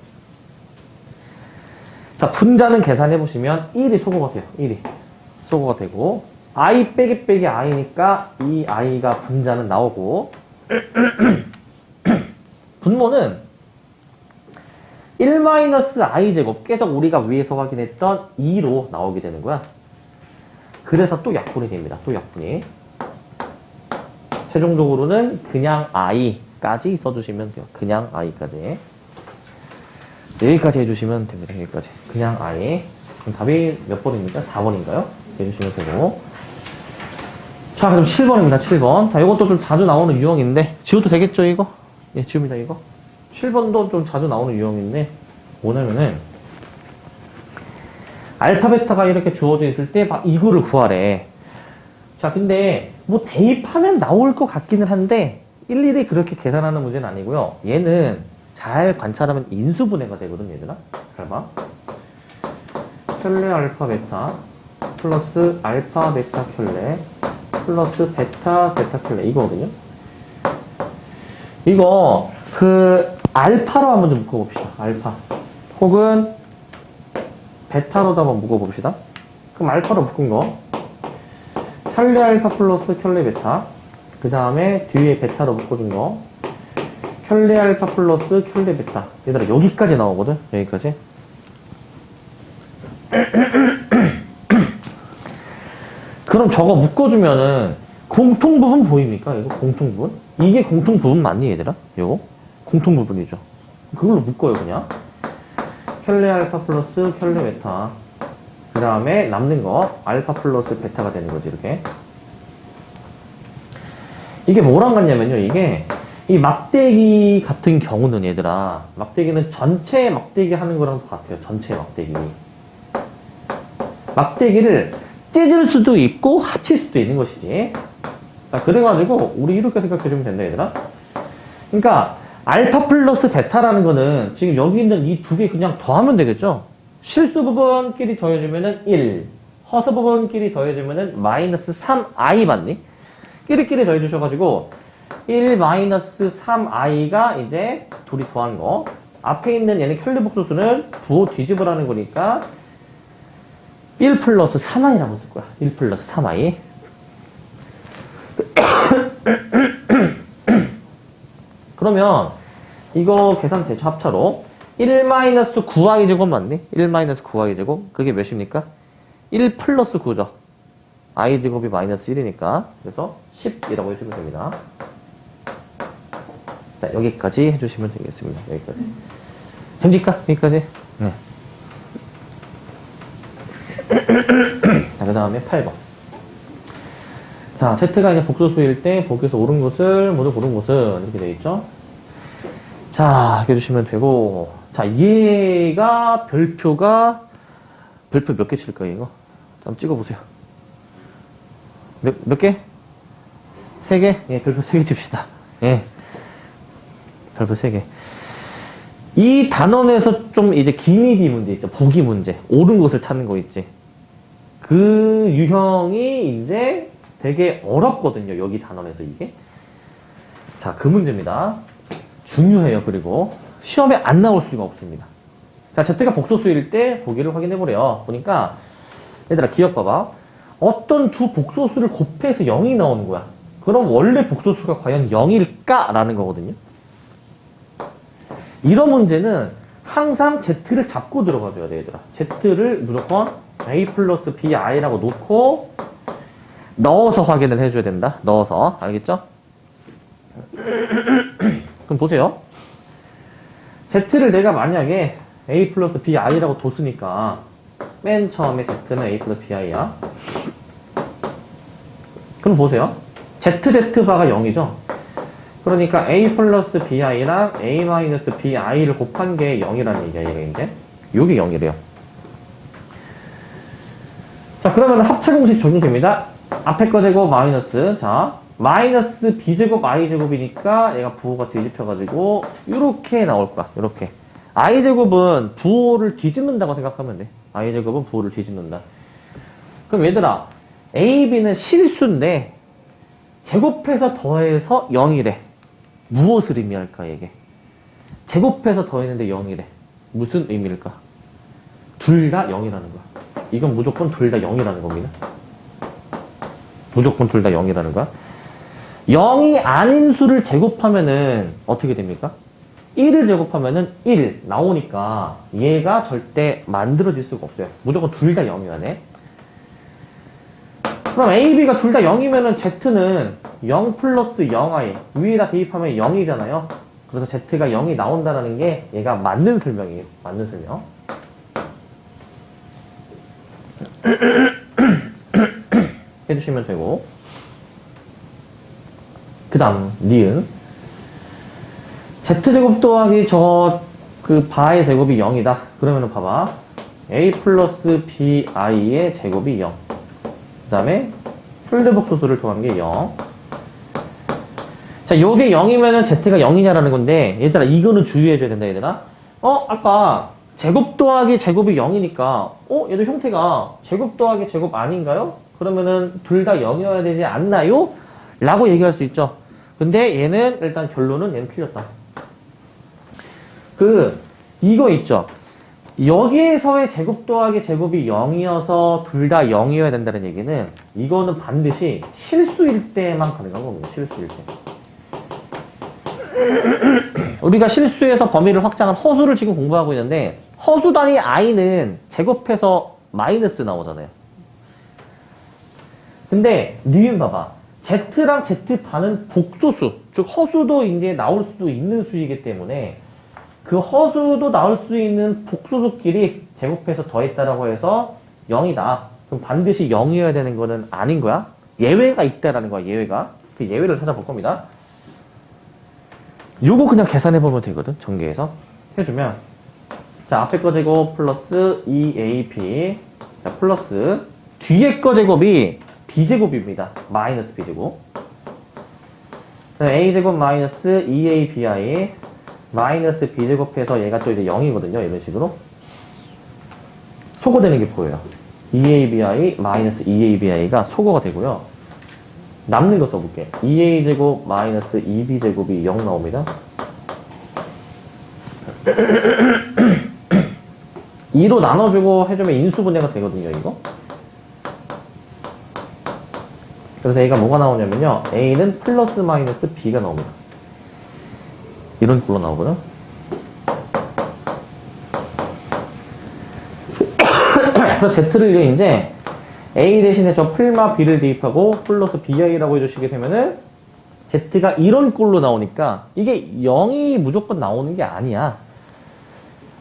자, 분자는 계산해보시면 1이 소거가 돼요. 1이 소거가 되고, i 빼기 i니까 이 i가 분자는 나오고, 분모는 1-i 제곱, 계속 우리가 위에서 확인했던 2로 나오게 되는 거야. 그래서 또 약분이 됩니다. 또 약분이. 최종적으로는 그냥 i까지 써주시면 돼요. 그냥 i까지. 여기까지 해주시면 됩니다. 여기까지. 그냥 i. 그럼 답이 몇 번입니까? 4번인가요? 해주시면 되고. 자, 그럼 7번입니다. 7번. 자, 이것도 좀 자주 나오는 유형인데, 지워도 되겠죠, 이거? 예, 지웁니다, 이거. 7번도 좀 자주 나오는 유형인데, 뭐냐면은, 알파, 베타가 이렇게 주어져 있을 때, 막 이거를 구하래. 자, 근데, 뭐 대입하면 나올 것 같기는 한데, 일일이 그렇게 계산하는 문제는 아니고요. 얘는 잘 관찰하면 인수분해가 되거든, 얘들아. 잘 봐. 켤레 알파, 베타, 플러스 알파, 베타, 켤레, 플러스 베타, 베타, 켤레. 이거거든요. 이거, 알파로 한번 좀 묶어봅시다. 알파. 혹은, 베타로도 한번 묶어봅시다. 그럼 알파로 묶은 거. 켤레 알파 플러스 켤레 베타. 그 다음에 뒤에 베타로 묶어준 거. 켤레 알파 플러스 켤레 베타. 얘들아, 여기까지 나오거든? 여기까지. 그럼 저거 묶어주면은, 공통부분 보입니까? 이거 공통부분? 이게 공통부분 맞니, 얘들아? 이거? 공통부분이죠. 그걸로 묶어요, 그냥. 켤레 알파 플러스 켤레 베타. 그 다음에 남는 거, 알파 플러스 베타가 되는 거지, 이렇게. 이게 뭐랑 같냐면요, 이게, 이 막대기 같은 경우는 얘들아, 막대기는 전체 막대기 하는 거랑 똑같아요, 전체 막대기. 막대기를 찢을 수도 있고, 합칠 수도 있는 것이지. 자, 그래가지고, 우리 이렇게 생각해주면 된다, 얘들아. 그러니까, 알파 플러스 베타라는 거는 지금 여기 있는 이 두 개 그냥 더하면 되겠죠? 실수 부분끼리 더해주면은 1, 허수 부분끼리 더해주면은 마이너스 3i 맞니? 끼리끼리 더해주셔가지고 1 마이너스 3i가 이제 둘이 더한 거. 앞에 있는 얘는 켤레복소수는 부호 뒤집으라는 거니까 1 플러스 3i라고 쓸 거야. 1 플러스 3i. 그러면 이거 계산 대처 합차로 1-9i 제곱 맞니? 1-9i 제곱 그게 몇입니까? 1 플러스 9죠. i 제곱이 마이너스 1이니까 그래서 10이라고 해주면 됩니다. 자, 여기까지 해주시면 되겠습니다. 여기까지 됩니까? 여기까지? 네. 자, 그 다음에 8번. 자, Z가 이제 복소수일 때 복에서 옳은 것을 모두 고른 것은 이렇게 되어 있죠. 자, 이렇게 해주시면 되고, 자, 얘가 별표 몇 개 칠까요, 이거? 한번 찍어보세요. 몇 개? 3개? 예, 별표 3개 칩시다. 예. 별표 3개. 이 단원에서 좀 이제 기니디 문제 있죠. 보기 문제. 옳은 것을 찾는 거 있지. 그 유형이 이제 되게 어렵거든요. 여기 단원에서 이게. 자, 그 문제입니다. 중요해요. 그리고 시험에 안 나올 수가 없습니다. 자, Z가 복소수일 때 보기를 확인해보래요. 보니까 얘들아 기억 봐봐. 어떤 두 복소수를 곱해서 0이 나오는 거야. 그럼 원래 복소수가 과연 0일까? 라는 거거든요. 이런 문제는 항상 Z를 잡고 들어가줘야 돼, 얘들아. Z를 무조건 A 플러스 BI라고 놓고 넣어서 확인을 해줘야 된다. 넣어서. 알겠죠? 그럼 보세요. Z를 내가 만약에 A 플러스 BI라고 뒀으니까 맨 처음에 Z는 A 플러스 BI야. 그럼 보세요. ZZ바가 0이죠? 그러니까 A 플러스 BI랑 A 마이너스 BI를 곱한 게 0이라는 얘기야, 얘가 이제. 요게 0이래요. 자, 그러면 합차 공식 적용됩니다. 앞에 거 제곱 마이너스. 자, 마이너스 B제곱 I제곱이니까 얘가 부호가 뒤집혀가지고, 요렇게 나올 거야, 요렇게. I제곱은 부호를 뒤집는다고 생각하면 돼. I제곱은 부호를 뒤집는다. 그럼 얘들아, A, B는 실수인데, 제곱해서 더해서 0이래. 무엇을 의미할까, 이게? 제곱해서 더했는데 0이래. 무슨 의미일까? 둘 다 0이라는 거야. 이건 무조건 둘 다 0이라는 겁니다. 무조건 둘 다 0이라는 거야. 0이 아닌 수를 제곱하면은 어떻게 됩니까? 1을 제곱하면은 1 나오니까 얘가 절대 만들어질 수가 없어요. 무조건 둘 다 0이어야 돼. 그럼 A, B가 둘 다 0이면은 Z는 0 플러스 0i 위에다 대입하면 0이잖아요. 그래서 Z가 0이 나온다는 게 얘가 맞는 설명이에요. 맞는 설명. 해주시면 되고. 그 다음, 니은. Z제곱 더하기 바의 제곱이 0이다. 그러면은 봐봐. A 플러스 BI의 제곱이 0. 그 다음에, 풀대복소수를 더한 게 0. 자, 요게 0이면은 Z가 0이냐라는 건데, 얘들아, 이거는 주의해줘야 된다, 얘들아. 아까, 제곱 더하기 제곱이 0이니까, 얘도 형태가 제곱 더하기 제곱 아닌가요? 그러면은 둘 다 0이어야 되지 않나요? 라고 얘기할 수 있죠. 근데 얘는 일단 결론은 얘는 틀렸다. 이거 있죠. 여기에서의 제곱 더하기 제곱이 0이어서 둘 다 0이어야 된다는 얘기는 이거는 반드시 실수일 때만 가능한 겁니다. 실수일 때. 우리가 실수해서 범위를 확장한 허수를 지금 공부하고 있는데 허수 단위 i는 제곱해서 마이너스 나오잖아요. 근데 니은 봐봐. z랑 z반은 복소수, 즉 허수도 이제 나올 수도 있는 수이기 때문에 그 허수도 나올 수 있는 복소수끼리 제곱해서 더했다라고 해서 0이다. 그럼 반드시 0이어야 되는 거는 아닌 거야. 예외가 있다라는 거야, 예외가. 그 예외를 찾아볼 겁니다. 요거 그냥 계산해보면 되거든, 전개해서. 해주면. 자, 앞에 거 제곱 플러스 2ab. 자, 플러스. 뒤에 거 제곱이 b제곱입니다. 마이너스 b제곱. a제곱 마이너스 2abi. 마이너스 b제곱해서 얘가 또 이제 0이거든요. 이런 식으로. 소거되는 게 보여요. 2abi 마이너스 2abi가 소거가 되고요. 남는 거 써볼게. 2a제곱 마이너스 2b제곱이 0 나옵니다. 2로 나눠주고 해주면 인수분해가 되거든요, 이거. 그래서 A가 뭐가 나오냐면요. A는 플러스 마이너스 B가 나옵니다. 이런 꼴로 나오거든. 그래서 Z를 이제 A 대신에 저 플마 B를 대입하고 플러스 BI라고 해주시게 되면은 Z가 이런 꼴로 나오니까 이게 0이 무조건 나오는 게 아니야.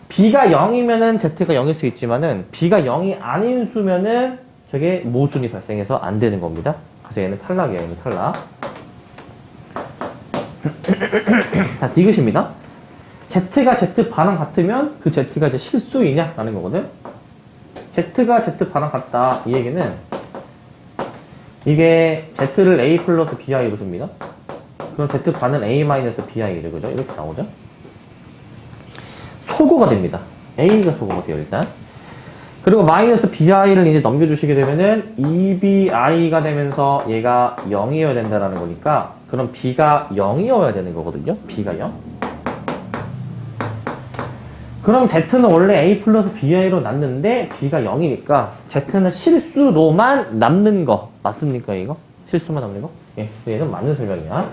B가 0이면은 Z가 0일 수 있지만은 B가 0이 아닌 수면은 저게 모순이 발생해서 안 되는 겁니다. 그래서 얘는 탈락이야, 얘는 탈락. 자, 디귿입니다. Z가 Z 반항 같으면 그 Z가 이제 실수이냐? 라는 거거든. Z가 Z 반항 같다. 이 얘기는 이게 Z를 A 플러스 BI로 줍니다. 그럼 Z 반은 A 마이너스 BI죠. 그죠? 이렇게 나오죠. 소거가 됩니다. A가 소거가 돼요, 일단. 그리고 마이너스 BI를 이제 넘겨주시게 되면은 2BI가 되면서 얘가 0이어야 된다는 거니까 그럼 B가 0이어야 되는 거거든요. B가 0. 그럼 Z는 원래 A 플러스 BI로 났는데 B가 0이니까 Z는 실수로만 남는 거. 맞습니까, 이거? 실수만 남는 거? 예, 얘는 맞는 설명이야.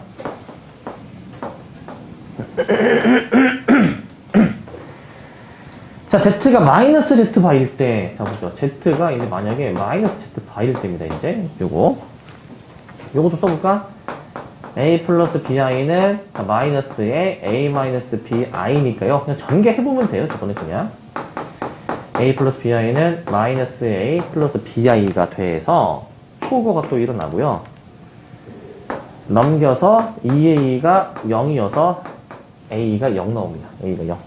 자, Z가 마이너스 Z 바일 때, 자, 보죠. Z가 이제 만약에 마이너스 Z 바일 때입니다, 이제. 요거. 요것도 써볼까? a 플러스 bi는 마이너스에 a 마이너스 bi니까요. 그냥 전개해보면 돼요. 저거는 그냥. a 플러스 bi는 마이너스 a 플러스 bi가 돼서 소거가 또 일어나고요. 넘겨서 2a가 0이어서 a가 0 나옵니다. a가 0.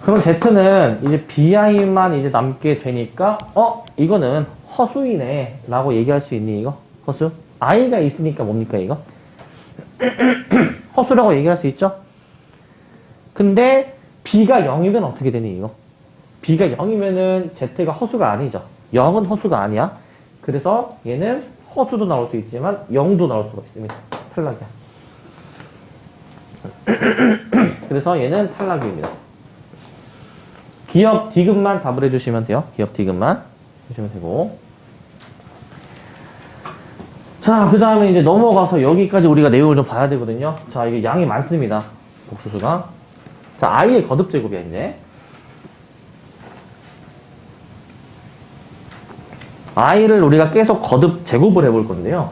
그럼 z는 이제 bi만 이제 남게 되니까 이거는 허수이네 라고 얘기할 수 있니 이거? 허수? i가 있으니까 뭡니까 이거? 허수라고 얘기할 수 있죠? 근데 b가 0이면 어떻게 되니 이거? b가 0이면은 z가 허수가 아니죠. 0은 허수가 아니야. 그래서 얘는 허수도 나올 수 있지만 0도 나올 수가 있습니다. 탈락이야. 그래서 얘는 탈락입니다. 기억 디귿만 답을 해주시면 돼요. 기억 디귿만 해주시면 되고. 자, 그 다음에 이제 넘어가서 여기까지 우리가 내용을 좀 봐야 되거든요. 자, 이게 양이 많습니다. 복수수가. 자, i의 거듭제곱이야, 이제. i를 우리가 계속 거듭 제곱을 해볼 건데요.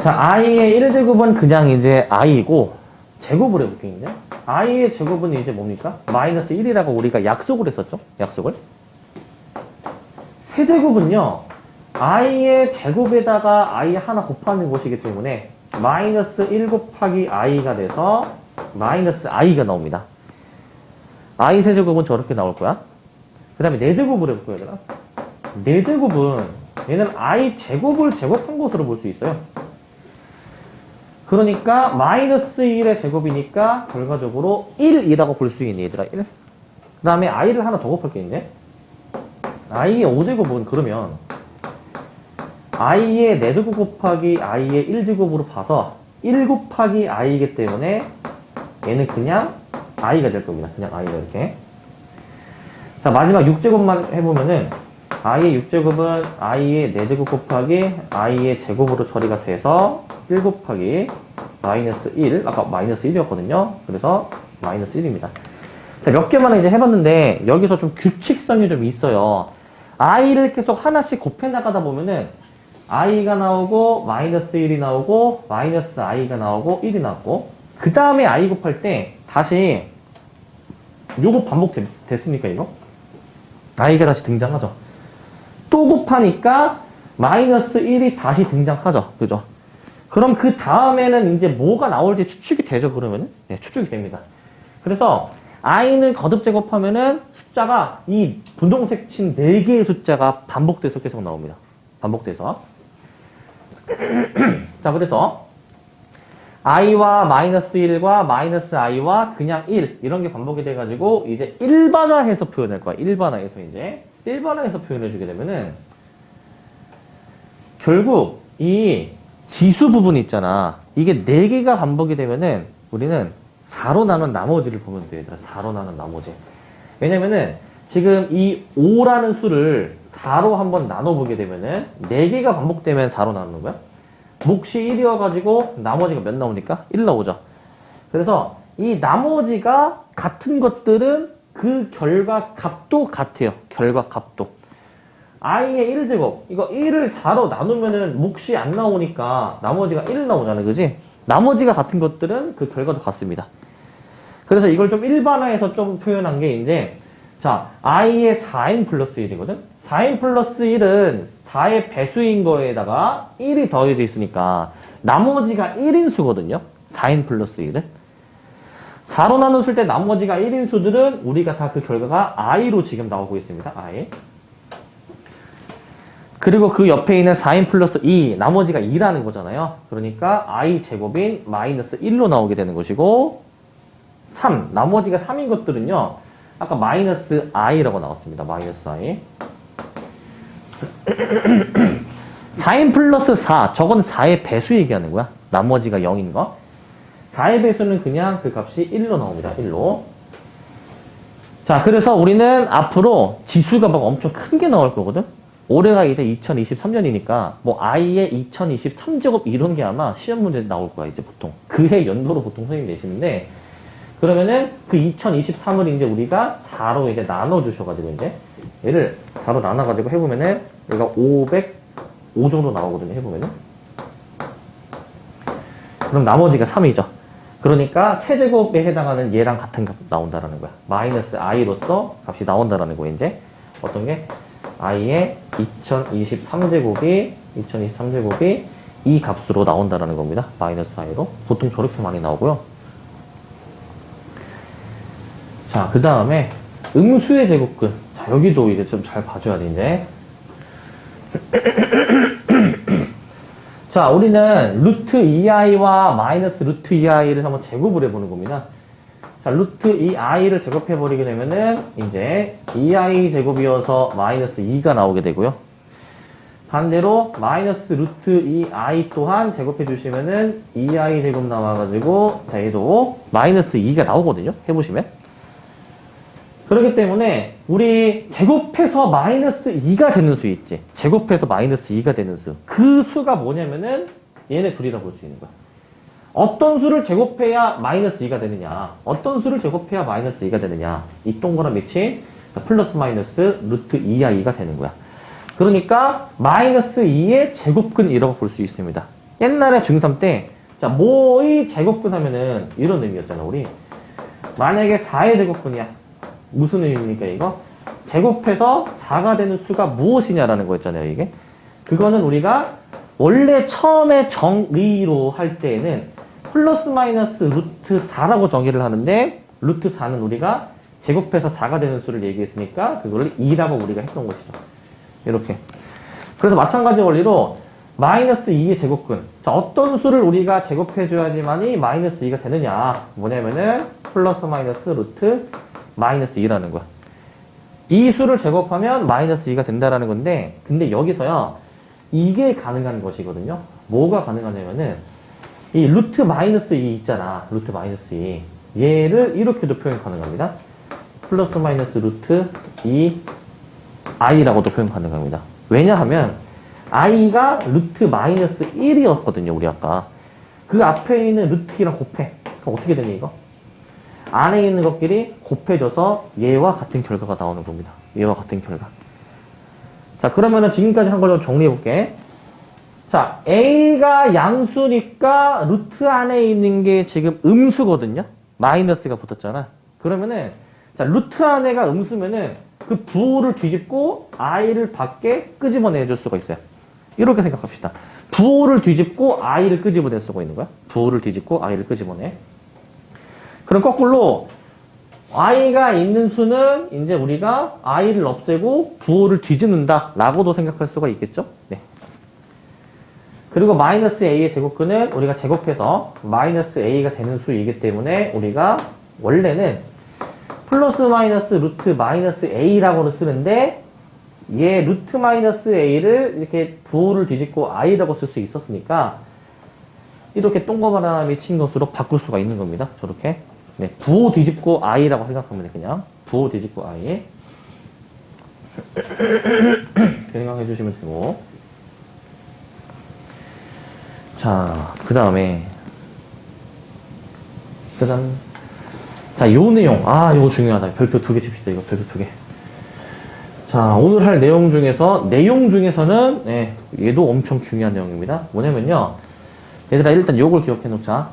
자, i의 1제곱은 그냥 이제 i이고, 제곱을 해볼게요, 이제. i의 제곱은 이제 뭡니까? 마이너스 1이라고 우리가 약속을 했었죠? 약속을. 세제곱은요, i의 제곱에다가 i 하나 곱하는 것이기 때문에 마이너스 1 곱하기 i가 돼서 마이너스 i가 나옵니다. i 세제곱은 저렇게 나올 거야. 그 다음에 4제곱을 해볼게요, 얘들아. 4제곱은 얘는 i 제곱을 제곱한 것으로 볼 수 있어요. 그러니까 마이너스 1의 제곱이니까 결과적으로 1이라고 볼 수 있니 얘들아 1. 그 다음에 i를 하나 더 곱할게 이제. i의 5제곱은 그러면 i의 4제곱 곱하기 i의 1제곱으로 봐서 1 곱하기 i이기 때문에 얘는 그냥 i가 될 겁니다. 그냥 i가 이렇게. 자, 마지막 6제곱만 해보면은 i의 6제곱은 i의 4제곱 곱하기 i의 제곱으로 처리가 돼서 1 곱하기 마이너스 1, 아까 마이너스 1이었거든요. 그래서 마이너스 1입니다. 자, 몇 개만 이제 해봤는데 여기서 좀 규칙성이 좀 있어요. i를 계속 하나씩 곱해 나가다 보면은 i가 나오고 마이너스 1이 나오고 마이너스 i가 나오고 1이 나오고 그 다음에 i 곱할 때 다시 요거 반복됐습니까 이거? i가 다시 등장하죠. 또 곱하니까 마이너스 1이 다시 등장하죠. 그죠? 그럼 그 다음에는 이제 뭐가 나올지 추측이 되죠, 그러면은? 네, 추측이 됩니다. 그래서, i는 거듭 제곱하면은 숫자가 이 분홍색 친 4개의 숫자가 반복돼서 계속 나옵니다. 반복돼서. 자, 그래서, i와 마이너스 1과 마이너스 i와 그냥 1, 이런 게 반복이 돼가지고, 이제 일반화해서 표현할 거야. 일반화해서 이제. 일반화해서 표현해주게 되면은, 결국, 이 지수 부분 있잖아. 이게 4개가 반복이 되면은 우리는 4로 나눈 나머지를 보면 돼. 얘들아. 4로 나눈 나머지. 왜냐면은 지금 이 5라는 수를 4로 한번 나눠보게 되면은 4개가 반복되면 4로 나누는 거야. 몫이 1이어가지고 나머지가 몇 나오니까? 1 나오죠. 그래서 이 나머지가 같은 것들은 그 결과 값도 같아요. 결과 값도. i의 1제곱, 이거 1을 4로 나누면은 몫이 안 나오니까 나머지가 1 나오잖아, 그지? 나머지가 같은 것들은 그 결과도 같습니다. 그래서 이걸 좀 일반화해서 좀 표현한 게 이제, 자, i의 4n 플러스 1이거든? 4n 플러스 1은 4의 배수인 거에다가 1이 더해져 있으니까 나머지가 1인 수거든요? 4n 플러스 1은? 4로 나눴을 때 나머지가 1인 수들은 우리가 다 그 결과가 i로 지금 나오고 있습니다, i. 그리고 그 옆에 있는 4n 플러스 2, 나머지가 2라는 거잖아요. 그러니까 i 제곱인 마이너스 1로 나오게 되는 것이고 3, 나머지가 3인 것들은요. 아까 마이너스 i라고 나왔습니다. 마이너스 i. 4n 플러스 4, 저건 4의 배수 얘기하는 거야. 나머지가 0인 거. 4의 배수는 그냥 그 값이 1로 나옵니다. 1로. 자, 그래서 우리는 앞으로 지수가 막 엄청 큰 게 나올 거거든. 올해가 이제 2023년이니까 뭐 i의 2023제곱 이런 게 아마 시험 문제 나올 거야 이제 보통 그해 연도로 보통 선생님이 내시는데 그러면은 그 2023을 이제 우리가 4로 이제 나눠 주셔가지고 이제 얘를 4로 나눠가지고 해보면은 여기가 505 정도 나오거든요. 해보면은. 그럼 나머지가 3이죠. 그러니까 세제곱에 해당하는 얘랑 같은 값 나온다라는 거야. 마이너스 i로서 값이 나온다라는 거야. 이제 어떤 게 i의 2023제곱이 이 값으로 나온다라는 겁니다. 마이너스 i로. 보통 저렇게 많이 나오고요. 자, 그 다음에 음수의 제곱근. 자, 여기도 이제 좀 잘 봐줘야 돼, 이제. 자, 우리는 루트 2i와 마이너스 루트 2i를 한번 제곱을 해보는 겁니다. 자, 루트 2i를 제곱해버리게 되면은, 이제 2i 제곱이어서 마이너스 2가 나오게 되고요. 반대로 마이너스 루트 2i 또한 제곱해주시면은 2i 제곱 나와가지고, 자, 얘도 마이너스 2가 나오거든요. 해보시면. 그렇기 때문에 우리 제곱해서 마이너스 2가 되는 수 있지. 제곱해서 마이너스 2가 되는 수. 그 수가 뭐냐면은 얘네 둘이라고 볼 수 있는 거야. 어떤 수를 제곱해야 마이너스 2가 되느냐. 어떤 수를 제곱해야 마이너스 2가 되느냐. 이 동그라미 친 플러스 마이너스 루트 2i가 되는 거야. 그러니까 마이너스 2의 제곱근이라고 볼 수 있습니다. 옛날에 중3 때 자, 뭐의 제곱근 하면은 이런 의미였잖아. 우리 만약에 4의 제곱근이야. 무슨 의미입니까, 이거? 제곱해서 4가 되는 수가 무엇이냐라는 거였잖아요, 이게. 그거는 우리가 원래 처음에 정의로 할 때에는 플러스 마이너스 루트 4라고 정의를 하는데, 루트 4는 우리가 제곱해서 4가 되는 수를 얘기했으니까, 그거를 2라고 우리가 했던 것이죠. 이렇게. 그래서 마찬가지 원리로, 마이너스 2의 제곱근. 자, 어떤 수를 우리가 제곱해줘야지만이 마이너스 2가 되느냐. 뭐냐면은, 플러스 마이너스 루트 마이너스 2라는 거야. 이 수를 제곱하면 마이너스 2가 된다라는 건데, 근데 여기서요, 이게 가능한 것이거든요. 뭐가 가능하냐면은, 이 루트 마이너스 2 있잖아. 루트 마이너스 2. 얘를 이렇게도 표현 가능합니다. 플러스 마이너스 루트 2 i라고도 표현 가능합니다. 왜냐하면, i가 루트 마이너스 1이었거든요, 우리 아까. 그 앞에 있는 루트 2랑 곱해. 그럼 어떻게 되니, 이거? 안에 있는 것끼리 곱해져서 얘와 같은 결과가 나오는 겁니다. 얘와 같은 결과. 자, 그러면은 지금까지 한 걸 좀 정리해 볼게. 자, a가 양수니까 루트 안에 있는 게 지금 음수거든요. 마이너스가 붙었잖아. 그러면은 자, 루트 안에가 음수면은 그 부호를 뒤집고 i를 밖에 끄집어내 줄 수가 있어요. 이렇게 생각합시다. 부호를 뒤집고 i를 끄집어낼 수가 있는 거야. 부호를 뒤집고 i를 끄집어내. 그럼 거꾸로 i가 있는 수는 이제 우리가 i를 없애고 부호를 뒤집는다 라고도 생각할 수가 있겠죠. 네. 그리고 마이너스 a의 제곱근은 우리가 제곱해서 마이너스 a가 되는 수이기 때문에 우리가 원래는 플러스 마이너스 루트 마이너스 a라고는 쓰는데 얘 루트 마이너스 a를 이렇게 부호를 뒤집고 i라고 쓸 수 있었으니까 이렇게 동그라미 친 것으로 바꿀 수가 있는 겁니다. 저렇게. 네, 부호 뒤집고 i라고 생각하면 돼, 그냥. 부호 뒤집고 i. 생각해 주시면 되고. 자, 그 다음에. 짜잔. 자, 요 내용. 아, 요거 중요하다. 별표 2개 칩시다, 이거. 별표 2개. 자, 오늘 할 내용 중에서는, 네, 얘도 엄청 중요한 내용입니다. 뭐냐면요. 얘들아, 일단 요걸 기억해 놓자.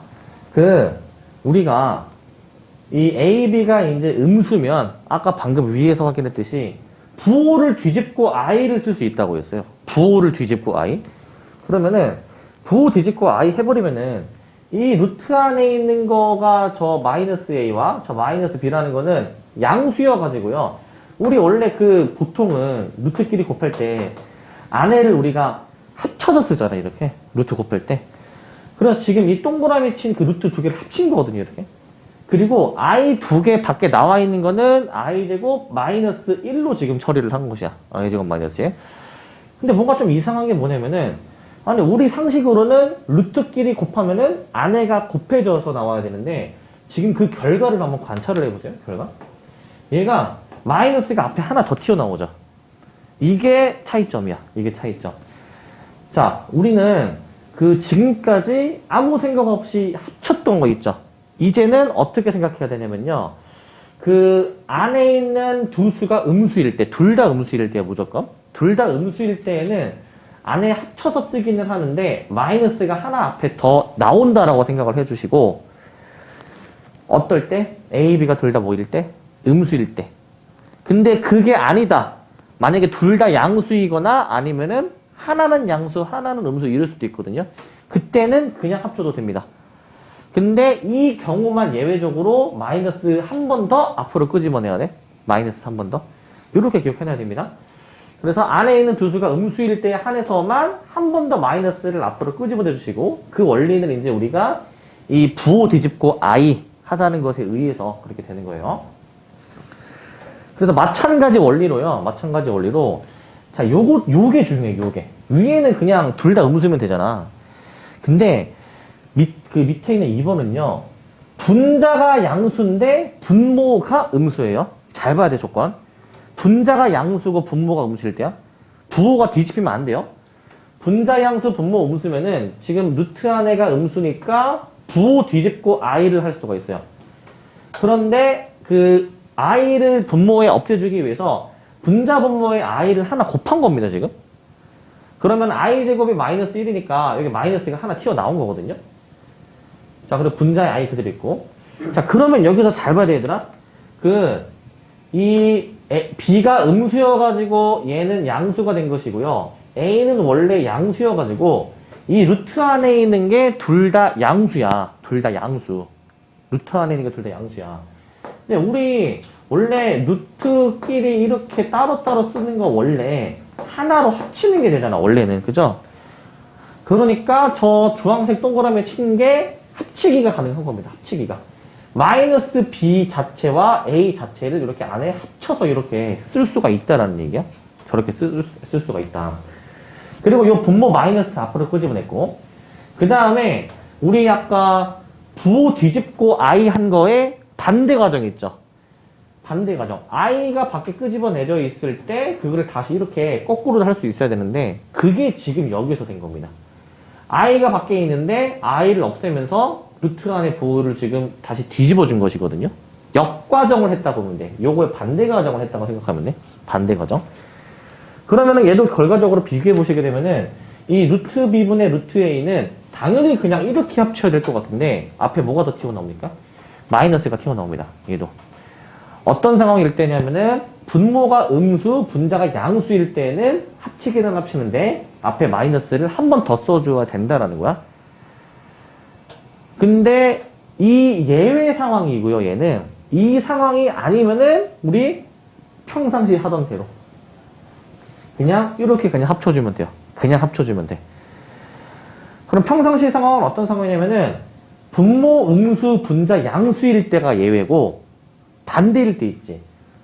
우리가, 이 A, B가 이제 음수면, 아까 방금 위에서 확인했듯이, 부호를 뒤집고 I를 쓸 수 있다고 했어요. 부호를 뒤집고 I. 그러면은, 부호 뒤집고 I 해버리면은, 이 루트 안에 있는 거가 저 마이너스 A와 저 마이너스 B라는 거는 양수여가지고요. 우리 원래 보통은 루트끼리 곱할 때, 안에를 우리가 합쳐서 쓰잖아요, 이렇게. 루트 곱할 때. 그래서 지금 이 동그라미 친 그 루트 2개를 합친 거거든요, 이렇게. 그리고 i 2개 밖에 나와 있는 거는 i제곱 마이너스 1로 지금 처리를 한 것이야. i제곱 마이너스 1. 근데 뭔가 좀 이상한 게 뭐냐면은, 아니, 우리 상식으로는 루트끼리 곱하면은 안에가 곱해져서 나와야 되는데, 지금 그 결과를 한번 관찰을 해보세요, 결과. 얘가 마이너스가 앞에 하나 더 튀어나오죠. 이게 차이점이야. 이게 차이점. 자, 우리는 지금까지 아무 생각 없이 합쳤던 거 있죠. 이제는 어떻게 생각해야 되냐면요. 안에 있는 두 수가 음수일 때, 둘 다 음수일 때야, 무조건. 둘 다 음수일 때에는 안에 합쳐서 쓰기는 하는데 마이너스가 하나 앞에 더 나온다라고 생각을 해주시고, 어떨 때? A, B가 둘 다 뭐일 때? 음수일 때. 근데 그게 아니다. 만약에 둘 다 양수이거나 아니면은 하나는 양수, 하나는 음수 이럴 수도 있거든요. 그때는 그냥 합쳐도 됩니다. 근데 이 경우만 예외적으로 마이너스 한 번 더 앞으로 끄집어내야 돼. 마이너스 한 번 더. 이렇게 기억해놔야 됩니다. 그래서 안에 있는 두 수가 음수일 때 한해서만 한 번 더 마이너스를 앞으로 끄집어내 주시고, 그 원리는 이제 우리가 이 부호 뒤집고 I 하자는 것에 의해서 그렇게 되는 거예요. 그래서 마찬가지 원리로요. 마찬가지 원리로. 자, 요게 중요해, 요게. 위에는 그냥 둘 다 음수면 되잖아. 근데 그 밑에 있는 2번은요. 분자가 양수인데 분모가 음수예요. 잘 봐야 돼, 조건. 분자가 양수고 분모가 음수일 때야. 부호가 뒤집히면 안 돼요. 분자 양수 분모 음수면은 지금 루트 안에가 음수니까 부호 뒤집고 i를 할 수가 있어요. 그런데 그 i를 분모에 없애주기 위해서 분자 분모에 i를 하나 곱한 겁니다, 지금. 그러면 i 제곱이 마이너스 1이니까 여기 마이너스가 하나 튀어나온 거거든요. 자, 그리고 분자에 i 그대로 있고. 자, 그러면 여기서 잘 봐야 돼, 얘들아. B가 음수여가지고 얘는 양수가 된 것이고요. A는 원래 양수여가지고 이 루트 안에 있는 게 둘 다 양수야. 둘 다 양수. 루트 안에 있는 게 둘 다 양수야. 근데 우리 원래 루트끼리 이렇게 따로따로 쓰는 거 원래 하나로 합치는 게 되잖아, 원래는. 그죠? 그러니까 저 주황색 동그라미 친 게 합치기가 가능한 겁니다. 합치기가. 마이너스 B 자체와 A 자체를 이렇게 안에 합쳐서 이렇게 쓸 수가 있다라는 얘기야. 저렇게 쓸 수가 있다. 그리고 이 분모 마이너스 앞으로 끄집어냈고, 그 다음에 우리 아까 부호 뒤집고 I 한 거에 반대 과정 있죠. 반대 과정. I가 밖에 끄집어내져 있을 때 그거를 다시 이렇게 거꾸로 할 수 있어야 되는데 그게 지금 여기서 된 겁니다. I가 밖에 있는데 I를 없애면서 루트 안의 부호를 지금 다시 뒤집어 준 것이거든요. 역과정을 했다고 보면 돼. 요거에 반대 과정을 했다고 생각하면 돼. 반대 과정. 그러면은 얘도 결과적으로 비교해 보시게 되면은 이 루트 B분의 루트 A는 당연히 그냥 이렇게 합쳐야 될 것 같은데 앞에 뭐가 더 튀어나옵니까? 마이너스가 튀어나옵니다. 얘도. 어떤 상황일 때냐면은 분모가 음수, 분자가 양수일 때는 합치기는 합치는데 앞에 마이너스를 한 번 더 써줘야 된다라는 거야. 근데 이 예외 상황이고요, 얘는. 이 상황이 아니면은 우리 평상시 하던 대로 그냥 이렇게 그냥 합쳐주면 돼요. 그냥 합쳐주면 돼. 그럼 평상시 상황은 어떤 상황이냐면은 분모, 음수, 분자, 양수일 때가 예외고 반대일 때 있지.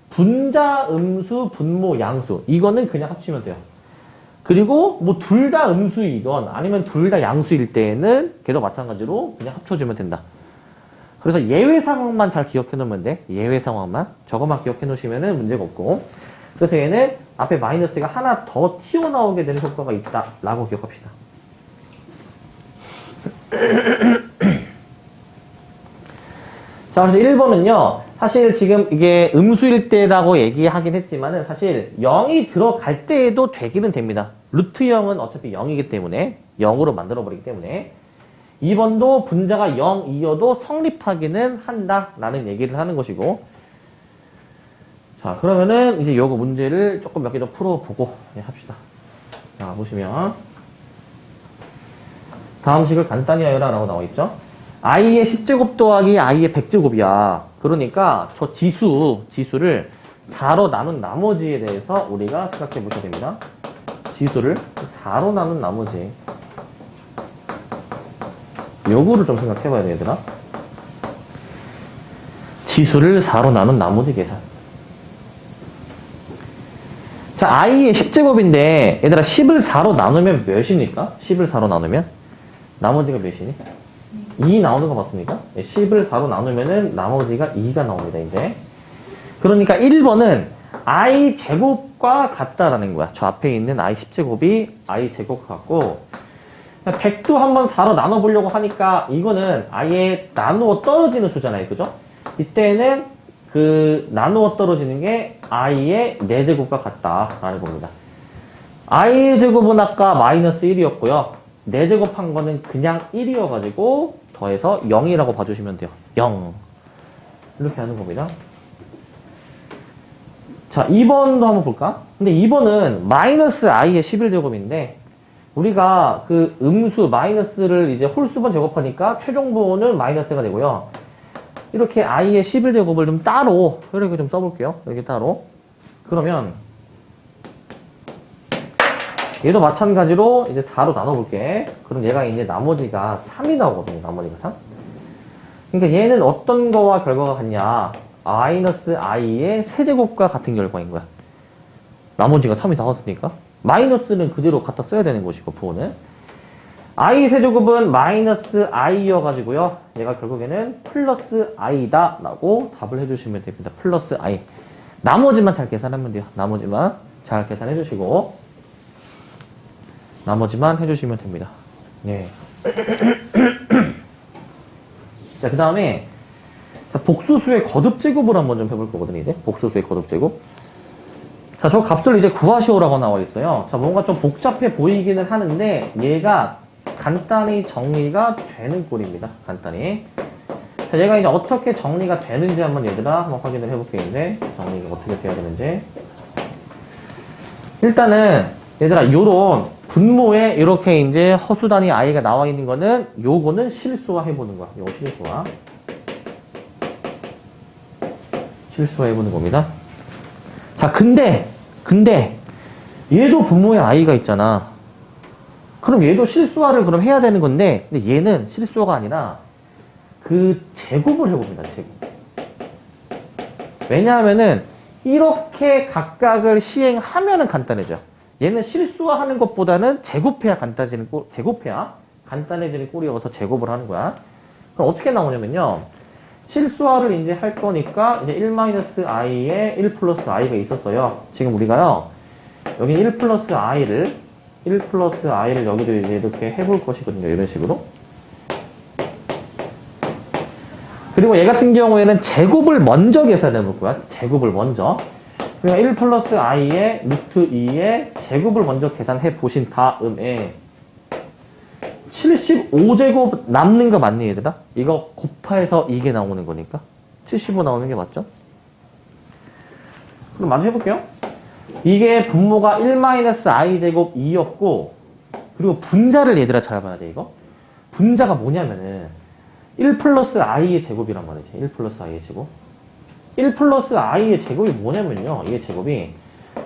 분자, 음수, 분모, 양수 이거는 그냥 합치면 돼요. 그리고 뭐 둘 다 음수이건 아니면 둘 다 양수일 때에는 걔도 마찬가지로 그냥 합쳐주면 된다. 그래서 예외 상황만 잘 기억해 놓으면 돼. 예외 상황만. 저것만 기억해 놓으시면 문제가 없고. 그래서 얘는 앞에 마이너스가 하나 더 튀어나오게 되는 효과가 있다라고 기억합시다. 자, 그래서 1번은요. 사실 지금 이게 음수일 때라고 얘기하긴 했지만은 사실 0이 들어갈 때에도 되기는 됩니다. 루트 0은 어차피 0이기 때문에 0으로 만들어버리기 때문에 2번도 분자가 0이어도 성립하기는 한다라는 얘기를 하는 것이고, 자, 그러면은 이제 요거 문제를 조금 몇 개 더 풀어보고 합시다. 자, 보시면 다음 식을 간단히 하여라 라고 나와 있죠. i의 10제곱 더하기 i의 100제곱이야. 그러니까 저 지수를 4로 나눈 나머지에 대해서 우리가 생각해 보셔야 됩니다. 지수를 4로 나눈 나머지. 요거를 좀 생각해 봐야 돼, 얘들아. 지수를 4로 나눈 나머지 계산. 자, i의 10제곱인데, 얘들아, 10을 4로 나누면 몇입니까? 10을 4로 나누면? 나머지가 몇이니? 2 나오는 거 맞습니까? 10을 4로 나누면은 나머지가 2가 나옵니다, 이제. 그러니까 1번은 i 제곱과 같다라는 거야. 저 앞에 있는 i 10제곱이 i 제곱 같고, 100도 한번 4로 나눠보려고 하니까 이거는 아예 나누어 떨어지는 수잖아요, 그죠? 이때는 그 나누어 떨어지는 게 i의 4제곱과 같다라는 겁니다. i의 제곱은 아까 마이너스 1이었고요. 4제곱한 거는 그냥 1이어가지고 더해서 0이라고 봐주시면 돼요. 0. 이렇게 하는 겁니다. 자, 2번도 한번 볼까? 근데 2번은 마이너스 i의 11제곱인데 우리가 그 음수 마이너스를 이제 홀수번 제곱하니까 최종분은 마이너스가 되고요. 이렇게 i의 11제곱을 좀 따로 이렇게 좀 써볼게요. 이렇게 따로. 그러면 얘도 마찬가지로 이제 4로 나눠볼게. 그럼 얘가 이제 나머지가 3이 나오거든요. 나머지가 3. 그러니까 얘는 어떤 거와 결과가 같냐? 마이너스 i의 세제곱과 같은 결과인 거야. 나머지가 3이 나왔으니까. 마이너스는 그대로 갖다 써야 되는 것이고, 부호는. i 세제곱은 마이너스 i여가지고요. 얘가 결국에는 플러스 i다. 라고 답을 해주시면 됩니다. 플러스 i. 나머지만 잘 계산하면 돼요. 나머지만 잘 계산해 주시고. 나머지만 해주시면 됩니다. 네. 자, 그 다음에 복수수의 거듭제곱을 한번 좀 해볼 거거든요. 이제 복수수의 거듭제곱. 자, 저 값을 이제 구하시오라고 나와 있어요. 자, 뭔가 좀 복잡해 보이기는 하는데 얘가 간단히 정리가 되는 꼴입니다. 간단히. 자, 얘가 이제 어떻게 정리가 되는지 한번 얘들아 한번 확인을 해볼게요. 이제 정리가 어떻게 돼야 되는지. 일단은 얘들아 요런 분모에 이렇게 이제 허수단위 i가 나와 있는 거는 요거는 실수화 해보는 거야. 요거 실수화. 실수화 해보는 겁니다. 자, 근데 얘도 분모에 i가 있잖아. 그럼 얘도 실수화를 그럼 해야 되는 건데, 근데 얘는 실수화가 아니라 그 제곱을 해봅니다. 제곱. 왜냐하면은 이렇게 각각을 시행하면은 간단해져. 얘는 실수화하는 것보다는 제곱해야 간단해지는 꼴이어서 제곱을 하는 거야. 그럼 어떻게 나오냐면요. 실수화를 이제 할 거니까 이제 1-i에 1 플러스 i가 있었어요. 지금 우리가요. 여기 1 플러스 i를 여기도 이제 이렇게 해볼 것이거든요. 이런 식으로. 그리고 얘 같은 경우에는 제곱을 먼저 계산해 볼 거야. 제곱을 먼저. 그러니까 1 플러스 i의 루트 2의 제곱을 먼저 계산해 보신 다음에 75제곱 남는 거 맞니 얘들아? 이거 곱해서 이게 나오는 거니까 75 나오는 게 맞죠? 그럼 마저 해볼게요. 이게 분모가 1-i 제곱 2였고 그리고 분자를 얘들아 잘 봐야 돼 이거. 분자가 뭐냐면은 1 플러스 i의 제곱이란 말이지. 1 플러스 i의 제곱. 1 플러스 i의 제곱이 뭐냐면요. 이게 제곱이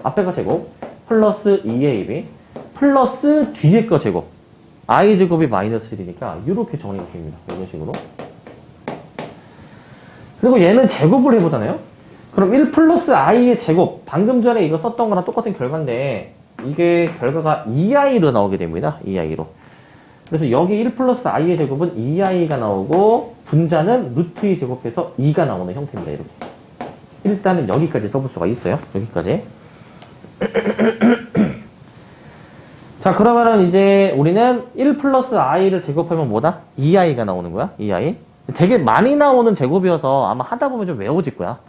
앞에 거 제곱 플러스 2의 1이 플러스 뒤에 거 제곱 i 제곱이 마이너스 1이니까 이렇게 정리가 됩니다. 이런 식으로. 그리고 얘는 제곱을 해보잖아요. 그럼 1 플러스 i의 제곱 방금 전에 이거 썼던 거랑 똑같은 결과인데 이게 결과가 2i로 나오게 됩니다. 2i로. 그래서 여기 1 플러스 i의 제곱은 2i가 나오고 분자는 루트 2 제곱해서 2가 나오는 형태입니다. 이렇게. 일단은 여기까지 써볼 수가 있어요. 여기까지. 자, 그러면은 이제 우리는 1 플러스 i를 제곱하면 뭐다? 2i가 나오는 거야. 2i. 되게 많이 나오는 제곱이어서 아마 하다 보면 좀 외워질 거야.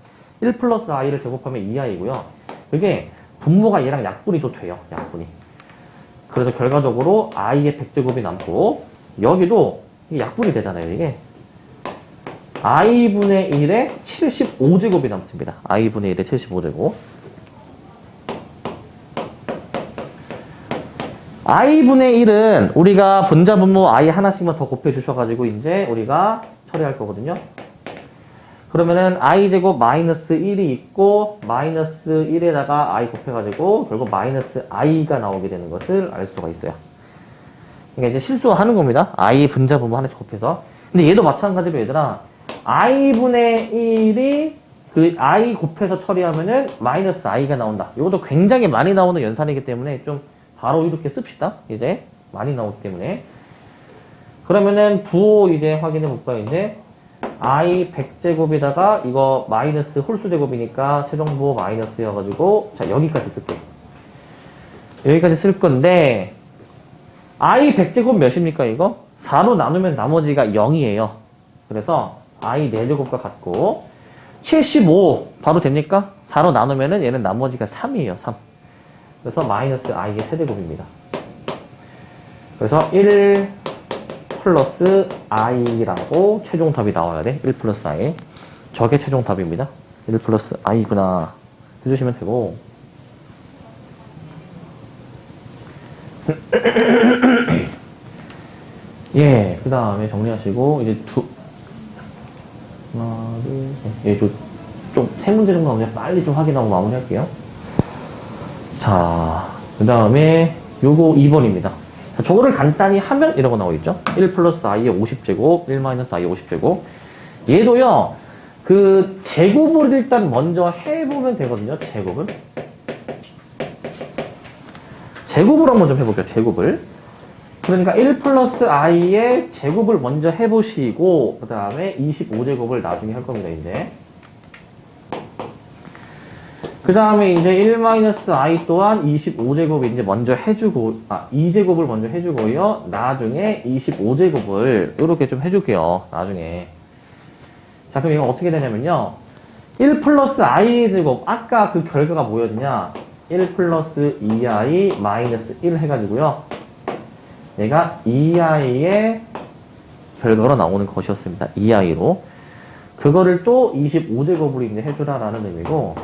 1 플러스 i를 제곱하면 2i고요. 이게 분모가 얘랑 약분이 또 돼요. 약분이. 그래서 결과적으로 i의 100제곱이 남고 여기도 약분이 되잖아요. 이게. i분의 1에 75제곱이 남습니다. i분의 1에 75제곱. i분의 1은 우리가 분자 분모 i 하나씩만 더 곱해 주셔가지고 이제 우리가 처리할 거거든요. 그러면은 i제곱 마이너스 1이 있고 마이너스 1에다가 i 곱해가지고 결국 마이너스 i가 나오게 되는 것을 알 수가 있어요. 그러니까 이제 실수화 하는 겁니다. i 분자 분모 하나씩 곱해서. 근데 얘도 마찬가지로 얘들아 i분의 1이 그 i 곱해서 처리하면은 마이너스 i가 나온다. 이것도 굉장히 많이 나오는 연산이기 때문에 좀 바로 이렇게 씁시다. 이제 많이 나오기 때문에. 그러면은 부호 이제 확인해 볼까요? 이제 i 100제곱에다가 이거 마이너스 홀수 제곱이니까 최종 부호 마이너스여가지고 자 여기까지 쓸게요. 여기까지 쓸 건데 i 100제곱 몇입니까 이거? 4로 나누면 나머지가 0이에요. 그래서 i 4제곱과 같고 75 바로 됩니까? 4로 나누면은 얘는 나머지가 3이에요. 3. 그래서 마이너스 i의 세제곱입니다. 그래서 1 플러스 i라고 최종답이 나와야 돼. 1 플러스 i. 저게 최종답입니다. 1 플러스 i구나 해주시면 되고 예, 그 다음에 정리하시고 이제 하나, 둘, 셋. 예, 좀 세 문제 정도 나오면 빨리 좀 확인하고 마무리할게요. 자, 그 다음에 요거 2번입니다. 자, 저거를 간단히 하면 이런 거 나오겠죠? 1 플러스 i의 50제곱, 1 마이너스 i의 50제곱. 얘도요, 그 제곱을 일단 먼저 해보면 되거든요. 제곱을 한번 좀 해볼게요. 제곱을. 그러니까 1 플러스 i의 제곱을 먼저 해보시고 그 다음에 25제곱을 나중에 할 겁니다. 이제 그 다음에 이제 1 마이너스 i 또한 25제곱을 이제 먼저 해주고 2제곱을 먼저 해주고요. 나중에 25제곱을 이렇게 좀 해줄게요. 나중에. 자, 그럼 이거 어떻게 되냐면요. 1 플러스 i 제곱 아까 그 결과가 뭐였냐. 1 플러스 2i 마이너스 1 해가지고요. 얘가 2i의 결과로 나오는 것이었습니다. 2i로. 그거를 또 25제곱으로 이제 해주라라는 의미고,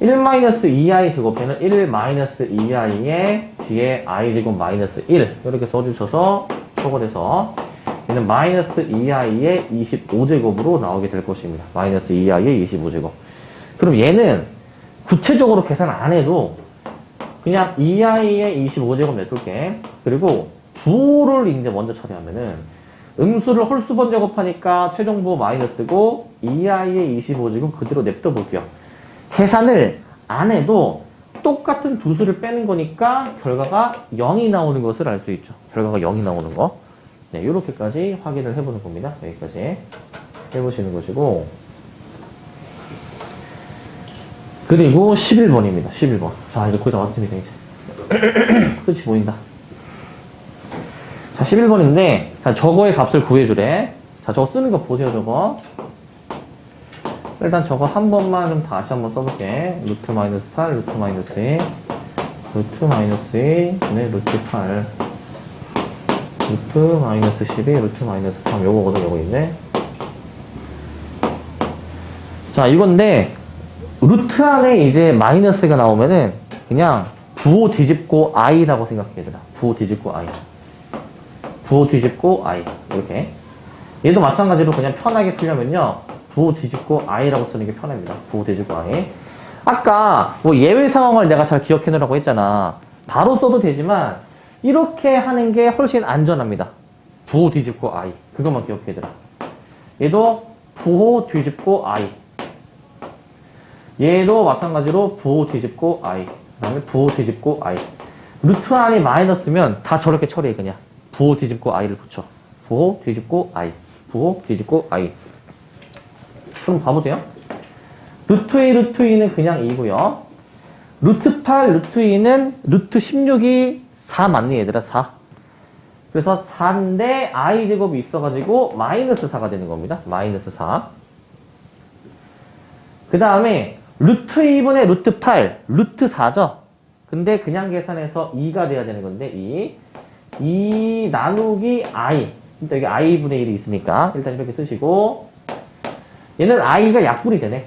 1-2i 제곱에는 1-2i의 뒤에 i 제곱 마이너스 1 이렇게 써주셔서 초월해서 얘는 마이너스 2i의 25제곱으로 나오게 될 것입니다. 마이너스 2i의 25제곱. 그럼 얘는 구체적으로 계산 안 해도 그냥 2i의 25제곱 냅둘게. 그리고 부호를 이제 먼저 처리하면은 음수를 홀수번 제곱하니까 최종부호 마이너스고 2i의 25제곱 그대로 냅둬 볼게요. 계산을 안 해도 똑같은 두 수를 빼는 거니까 결과가 0이 나오는 것을 알 수 있죠. 결과가 0이 나오는 거. 네, 이렇게까지 확인을 해보는 겁니다. 여기까지 해보시는 것이고. 그리고 11번입니다. 11번. 자, 이제 거의 다 왔습니다. 이제. 끝이 보인다. 자, 11번인데, 자, 저거의 값을 구해주래. 자, 저거 쓰는 거 보세요, 저거. 일단 저거 한 번만 좀 다시 한번 써볼게. 루트 마이너스 8, 루트 마이너스 2, 루트 마이너스 2, 네, 루트 8, 루트 마이너스 12, 루트 마이너스 3. 요거거든, 요거 있네. 자, 이건데, 루트 안에 이제 마이너스가 나오면은, 그냥 부호 뒤집고 i라고 생각해, 얘들아. 부호 뒤집고 i. 부호 뒤집고 i. 이렇게. 얘도 마찬가지로 그냥 편하게 풀려면요. 부호 뒤집고 i라고 쓰는 게 편합니다. 부호 뒤집고 i. 아까 뭐 예외 상황을 내가 잘 기억해 놓으라고 했잖아. 바로 써도 되지만 이렇게 하는 게 훨씬 안전합니다. 부호 뒤집고 i. 그것만 기억해 얘들아. 얘도 부호 뒤집고 i. 얘도 마찬가지로 부호 뒤집고 i. 그 다음에 부호 뒤집고 i. 루트 안이 마이너스면 다 저렇게 처리해 그냥. 부호 뒤집고 i를 붙여. 부호 뒤집고 i. 부호 뒤집고 i. 그럼 봐보세요. 루트 1, 루트 2는 그냥 2고요. 루트 8, 루트 2는 루트 16이 4 맞니 얘들아? 4. 그래서 4인데 i 제곱이 있어가지고 마이너스 4가 되는 겁니다. 마이너스 4. 그 다음에 루트 2분의 루트 8, 루트 4죠? 근데 그냥 계산해서 2가 돼야 되는 건데 2 나누기 i. 일단 여기 i분의 1이 있으니까 일단 이렇게 쓰시고 얘는 i가 약분이 되네.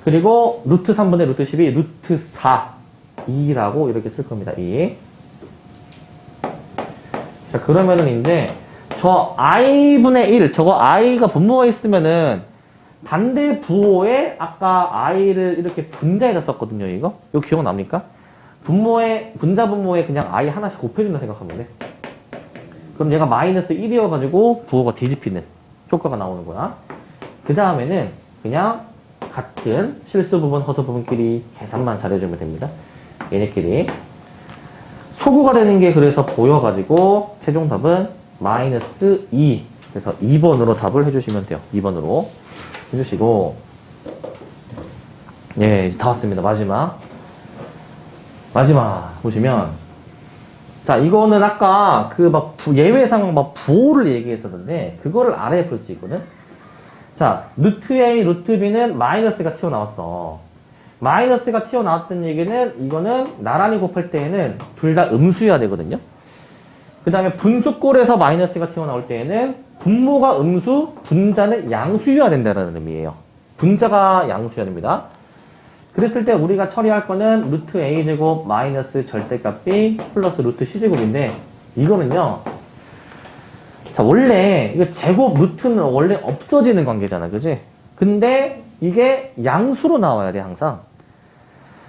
그리고 루트 3분의 루트 12, 루트 4, 2라고 이렇게 쓸 겁니다. 2. 자, 그러면은 이제 저 i분의 1, 저거 i가 분모가 있으면은 반대 부호에 아까 i를 이렇게 분자에다 썼거든요, 이거? 이거 기억납니까? 분자 분모에 그냥 i 하나씩 곱해준다 생각하면 돼. 그럼 얘가 마이너스 1이어가지고 부호가 뒤집히는 효과가 나오는 거야. 그 다음에는 그냥 같은 실수 부분, 허수 부분끼리 계산만 잘해주면 됩니다. 얘네끼리. 소구가 되는 게 그래서 보여가지고 최종 답은 마이너스 2. 그래서 2번으로 답을 해주시면 돼요. 2번으로 해주시고. 예, 다 왔습니다. 마지막 보시면, 자, 이거는 아까 그 막 예외 상황 막 부호를 얘기했었는데 그거를 아래에 풀 수 있거든. 자, 루트 A, 루트 B는 마이너스가 튀어나왔어. 마이너스가 튀어나왔던 얘기는 이거는 나란히 곱할 때에는 둘 다 음수여야 되거든요. 그 다음에 분수꼴에서 마이너스가 튀어나올 때에는 분모가 음수, 분자는 양수여야 된다는 의미예요. 분자가 양수여야 됩니다. 그랬을 때 우리가 처리할 거는 루트 a제곱 마이너스 절대값 b 플러스 루트 c제곱인데 이거는요. 자, 원래 이거 제곱 루트는 원래 없어지는 관계잖아. 그지? 근데 이게 양수로 나와야 돼, 항상.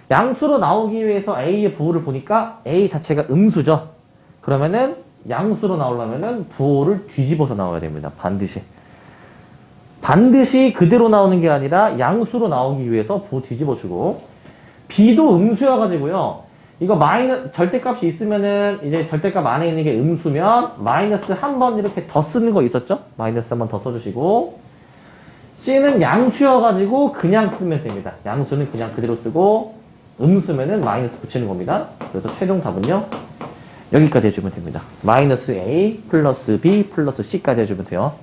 양수로 나오기 위해서 a의 부호를 보니까 a 자체가 음수죠. 그러면은 양수로 나오려면은 부호를 뒤집어서 나와야 됩니다. 반드시. 반드시 그대로 나오는 게 아니라 양수로 나오기 위해서 부호 뒤집어주고, b도 음수여가지고요. 이거 절대값이 있으면은 이제 절대값 안에 있는 게 음수면 마이너스 한 번 이렇게 더 쓰는 거 있었죠? 마이너스 한 번 더 써주시고, c는 양수여가지고 그냥 쓰면 됩니다. 양수는 그냥 그대로 쓰고, 음수면은 마이너스 붙이는 겁니다. 그래서 최종 답은요, 여기까지 해주면 됩니다. 마이너스 a 플러스 b 플러스 c까지 해주면 돼요.